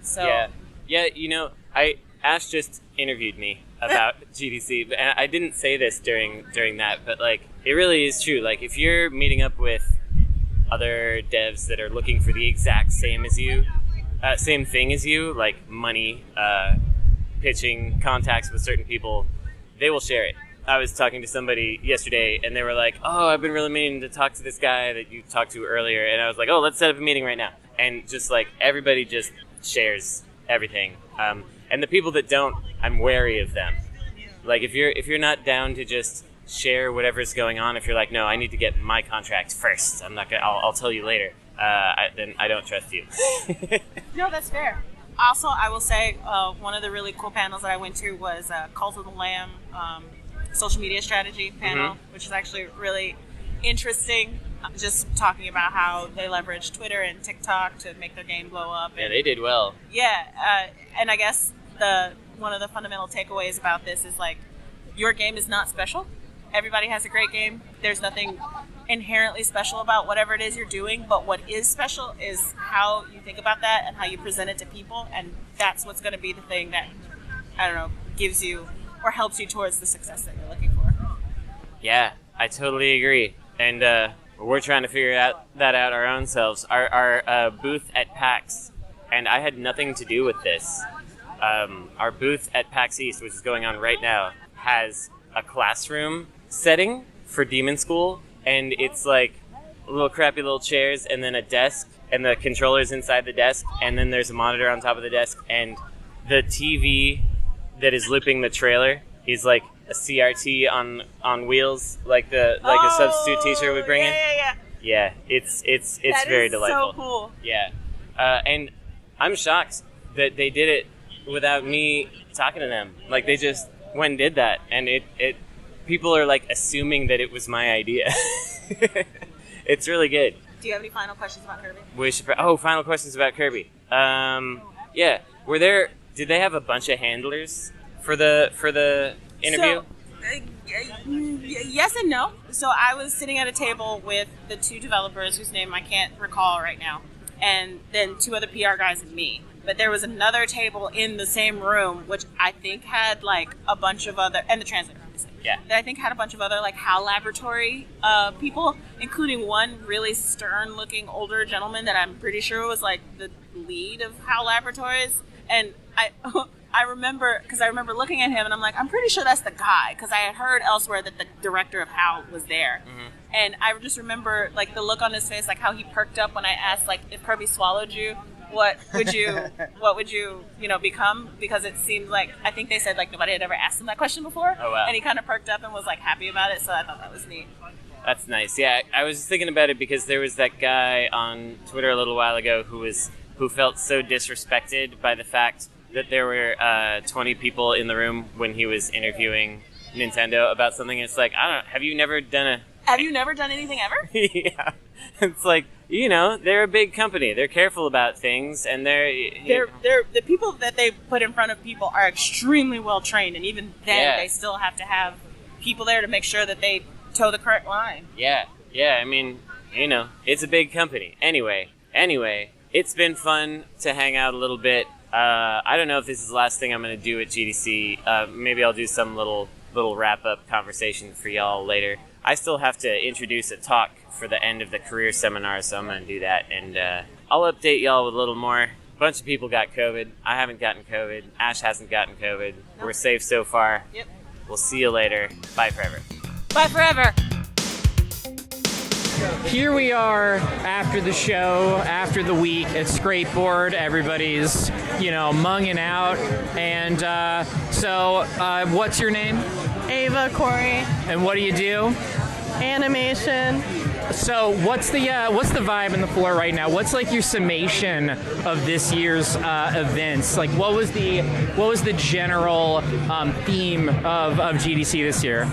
so. Yeah, you know, Ash just interviewed me about GDC, and I didn't say this during that, but like, it really is true. Like, if you're meeting up with other devs that are looking for the exact same thing as you, like money, pitching, contacts with certain people, they will share it. I was talking to somebody yesterday, and they were like, oh, I've been really meaning to talk to this guy that you talked to earlier, and I was like, oh, let's set up a meeting right now. And just like, everybody just shares everything. And the people that don't, I'm wary of them. Like, if you're not down to just share whatever's going on, if you're like, no, I need to get my contract first, I'll tell you later, then I don't trust you. No, that's fair. Also, I will say one of the really cool panels that I went to was Cult of the Lamb social media strategy panel, which is actually really interesting. Just talking about how they leverage Twitter and TikTok to make their game blow up. Yeah, they did well. Yeah, and I guess one of the fundamental takeaways about this is like, your game is not special. Everybody has a great game. There's nothing inherently special about whatever it is you're doing, but what is special is how you think about that and how you present it to people, and that's what's going to be the thing that, I don't know, gives you or helps you towards the success that you're looking for. Yeah, I totally agree. And we're trying to figure that out our own selves. Our booth at PAX, and I had nothing to do with this, our booth at PAX East, which is going on right now, has a classroom setting for Demon School, and it's like little crappy little chairs and then a desk, and the controller's inside the desk, and then there's a monitor on top of the desk, and the TV that is looping the trailer is like a CRT on wheels, like a substitute teacher would bring in. Yeah, it's That very is delightful. so cool. Yeah, and I'm shocked that they did it without me talking to them. Like, they just went and did that, and it people are like assuming that it was my idea. It's really good. Do you have any final questions about Kirby? Final questions about Kirby. Yeah, did they have a bunch of handlers for the interview? Yes and no. So I was sitting at a table with the 2 developers whose name I can't recall right now, and then 2 other PR guys and me. But there was another table in the same room, which I think had like a bunch of other, and the translator, obviously. Yeah. That I think had a bunch of other like HAL laboratory people, including one really stern-looking older gentleman that I'm pretty sure was like the lead of HAL Laboratories. And I remember looking at him and I'm like, I'm pretty sure that's the guy, because I had heard elsewhere that the director of HAL was there. Mm-hmm. And I just remember like the look on his face, like how he perked up when I asked like if Kirby swallowed you, what would you become? Because it seemed like, I think they said like nobody had ever asked him that question before. Oh, wow. And he kind of perked up and was like happy about it, so I thought that was neat. That's nice. Yeah, I was thinking about it because there was that guy on Twitter a little while ago who felt so disrespected by the fact that there were 20 people in the room when he was interviewing Nintendo about something. It's like, I don't know, have you never done anything ever? Yeah. It's like, they're a big company. They're careful about things, and they're the people that they put in front of people are extremely well trained, and even then they still have to have people there to make sure that they toe the correct line. Yeah. I mean, it's a big company. Anyway, it's been fun to hang out a little bit. I don't know if this is the last thing I'm going to do at GDC. Maybe I'll do some little wrap-up conversation for y'all later. I still have to introduce a talk for the end of the career seminar, so I'm going to do that. And I'll update y'all with a little more. A bunch of people got COVID. I haven't gotten COVID. Ash hasn't gotten COVID. Nope. We're safe so far. Yep. We'll see you later. Bye forever. Bye forever. Here we are after the show, after the week at Scrapeboard. Everybody's, munging out. And so what's your name? Eva Khoury. And what do you do? Animation. So what's the vibe in the floor right now? What's like your summation of this year's events? Like what was the general theme of GDC this year?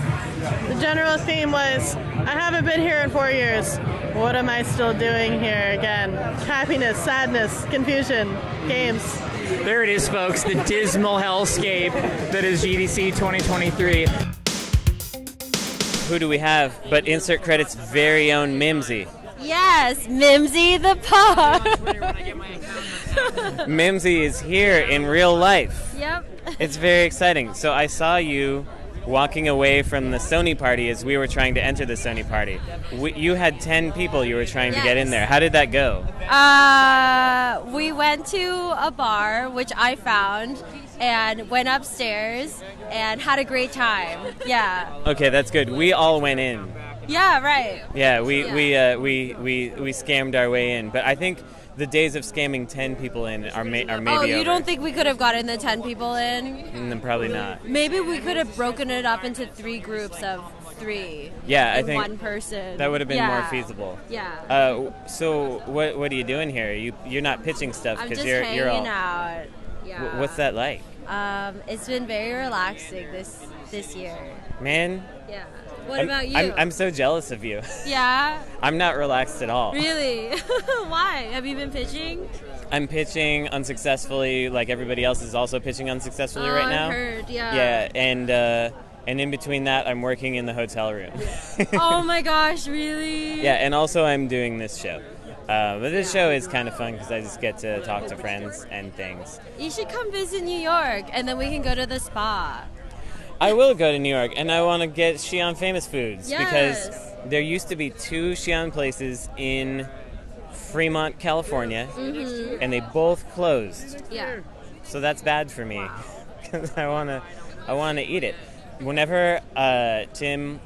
The general theme was, I haven't been here in 4 years. What am I still doing here again? Happiness, sadness, confusion, games. There it is, folks, the dismal hellscape that is GDC 2023. Who do we have but insert credits very own Mimsy? Yes, Mimsy the Pug. Mimsy is here in real life. Yep. It's very exciting. So I saw you walking away from the Sony party as we were trying to enter the Sony party. You had 10 people you were trying to get in there. How did that go? We went to a bar, which I found, and went upstairs and had a great time. Yeah. Okay, that's good. We all went in. Yeah, right. Yeah, we scammed our way in, but I think the days of scamming 10 people in are maybe Oh, you over. don't think we could have gotten the 10 people in? Probably not. Maybe we could have broken it up into 3 groups of 3. Yeah, I think one person. that would have been more feasible. Yeah. So what are you doing here? You're not pitching stuff I'm because just you're hanging all. out. Yeah. What's that like? It's been very relaxing this year. Man. Yeah. What about you? I'm so jealous of you. Yeah? I'm not relaxed at all. Really? Why? Have you been pitching? I'm pitching unsuccessfully, like everybody else is also pitching unsuccessfully right now. I heard, yeah. Yeah, and in between that, I'm working in the hotel room. Oh my gosh, really? Yeah, and also I'm doing this show. But this show is kind of fun because I just get to talk to friends and things. You should come visit New York, and then we can go to the spa. I will go to New York, and I want to get Xi'an famous foods because there used to be 2 Xi'an places in Fremont, California, and they both closed. Yeah. So that's bad for me because I want to eat it. Whenever Tim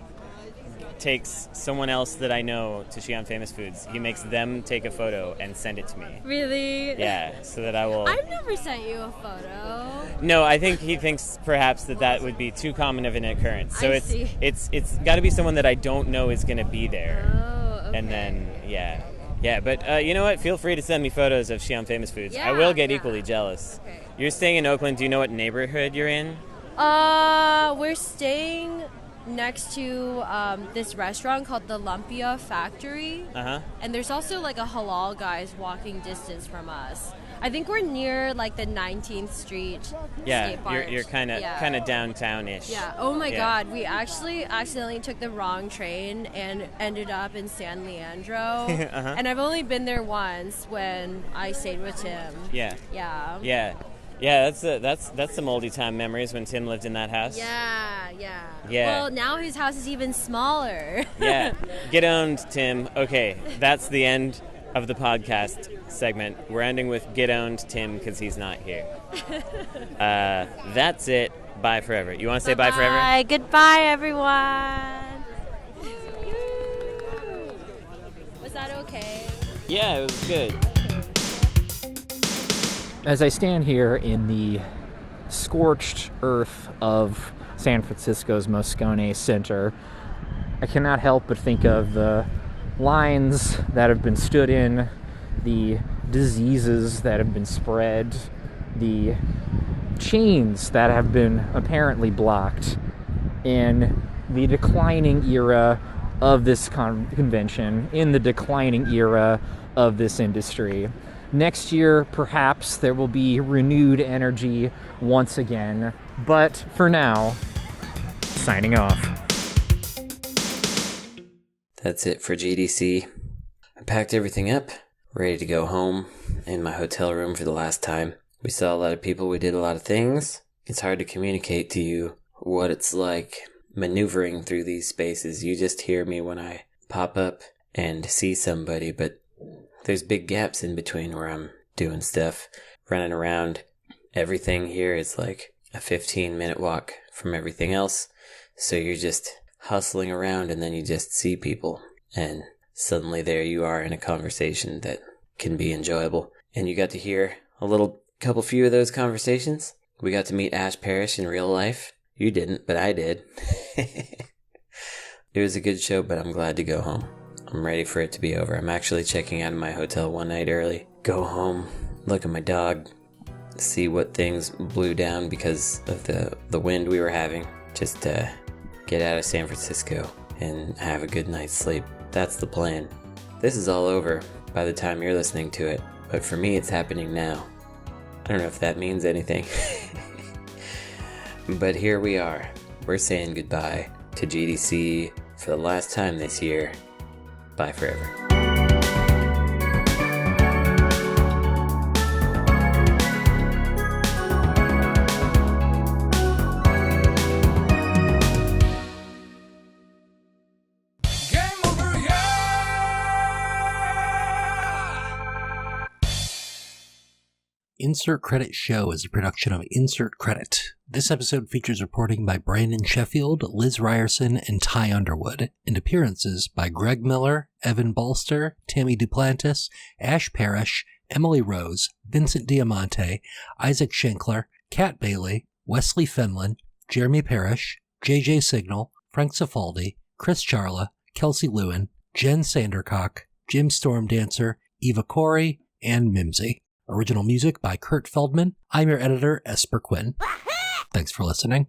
takes someone else that I know to Xi'an Famous Foods. He makes them take a photo and send it to me. Really? Yeah, so that I will... I've never sent you a photo. No, I think he thinks perhaps that would be too common of an occurrence. So I it's see. it's got to be someone that I don't know is going to be there. Oh, okay. And then, yeah. But you know what? Feel free to send me photos of Xi'an Famous Foods. Yeah, I will get equally jealous. Okay. You're staying in Oakland. Do you know what neighborhood you're in? We're staying next to this restaurant called the Lumpia Factory. Uh-huh. And there's also like a halal guy's walking distance from us. I think we're near like the 19th Street Yeah, skate park. you're kind of downtown-ish. Yeah. Oh my Yeah. God. We actually accidentally took the wrong train and ended up in San Leandro. Uh-huh. And I've only been there once when I stayed with Tim. Yeah. Yeah. Yeah, that's some oldie time memories when Tim lived in that house. Yeah. Yeah. Well, now his house is even smaller. Yeah. Get owned, Tim. Okay, that's the end of the podcast segment. We're ending with Get Owned, Tim, because he's not here. That's it. Bye forever. You want to say bye forever? Bye. Goodbye, everyone. Was that okay? Yeah, it was good. As I stand here in the scorched earth of San Francisco's Moscone Center, I cannot help but think of the lines that have been stood in, the diseases that have been spread, the chains that have been apparently blocked in the declining era of this convention, in the declining era of this industry. Next year, perhaps, there will be renewed energy once again. But for now, signing off. That's it for GDC. I packed everything up, ready to go home, in my hotel room for the last time. We saw a lot of people, we did a lot of things. It's hard to communicate to you what it's like maneuvering through these spaces. You just hear me when I pop up and see somebody, but there's big gaps in between where I'm doing stuff, running around. Everything here is like a 15-minute walk from everything else. So you're just hustling around and then you just see people. And suddenly there you are in a conversation that can be enjoyable. And you got to hear a few of those conversations. We got to meet Ash Parrish in real life. You didn't, but I did. It was a good show, but I'm glad to go home. I'm ready for it to be over. I'm actually checking out of my hotel one night early. Go home, look at my dog, see what things blew down because of the wind we were having. Just get out of San Francisco and have a good night's sleep. That's the plan. This is all over by the time you're listening to it, but for me it's happening now. I don't know if that means anything. But here we are. We're saying goodbye to GDC for the last time this year. Bye forever. Insert Credit Show is a production of Insert Credit. This episode features reporting by Brandon Sheffield, Liz Ryerson, and Ty Underwood, and appearances by Greg Miller, Evan Balster, Tammy Duplantis, Ash Parrish, Emily Rose, Vincent Diamante, Issac Io Schankler, Kat Bailey, Wesley Fenlon, Jeremy Parish, JJSignal, Frank Cifaldi, Chris Charla, Kelsey Lewin, Jenn Sandercock, Jim Stormdancer, Eva Khoury, and Mimsy. Original music by Kurt Feldman. I'm your editor, Esper Quinn. Thanks for listening.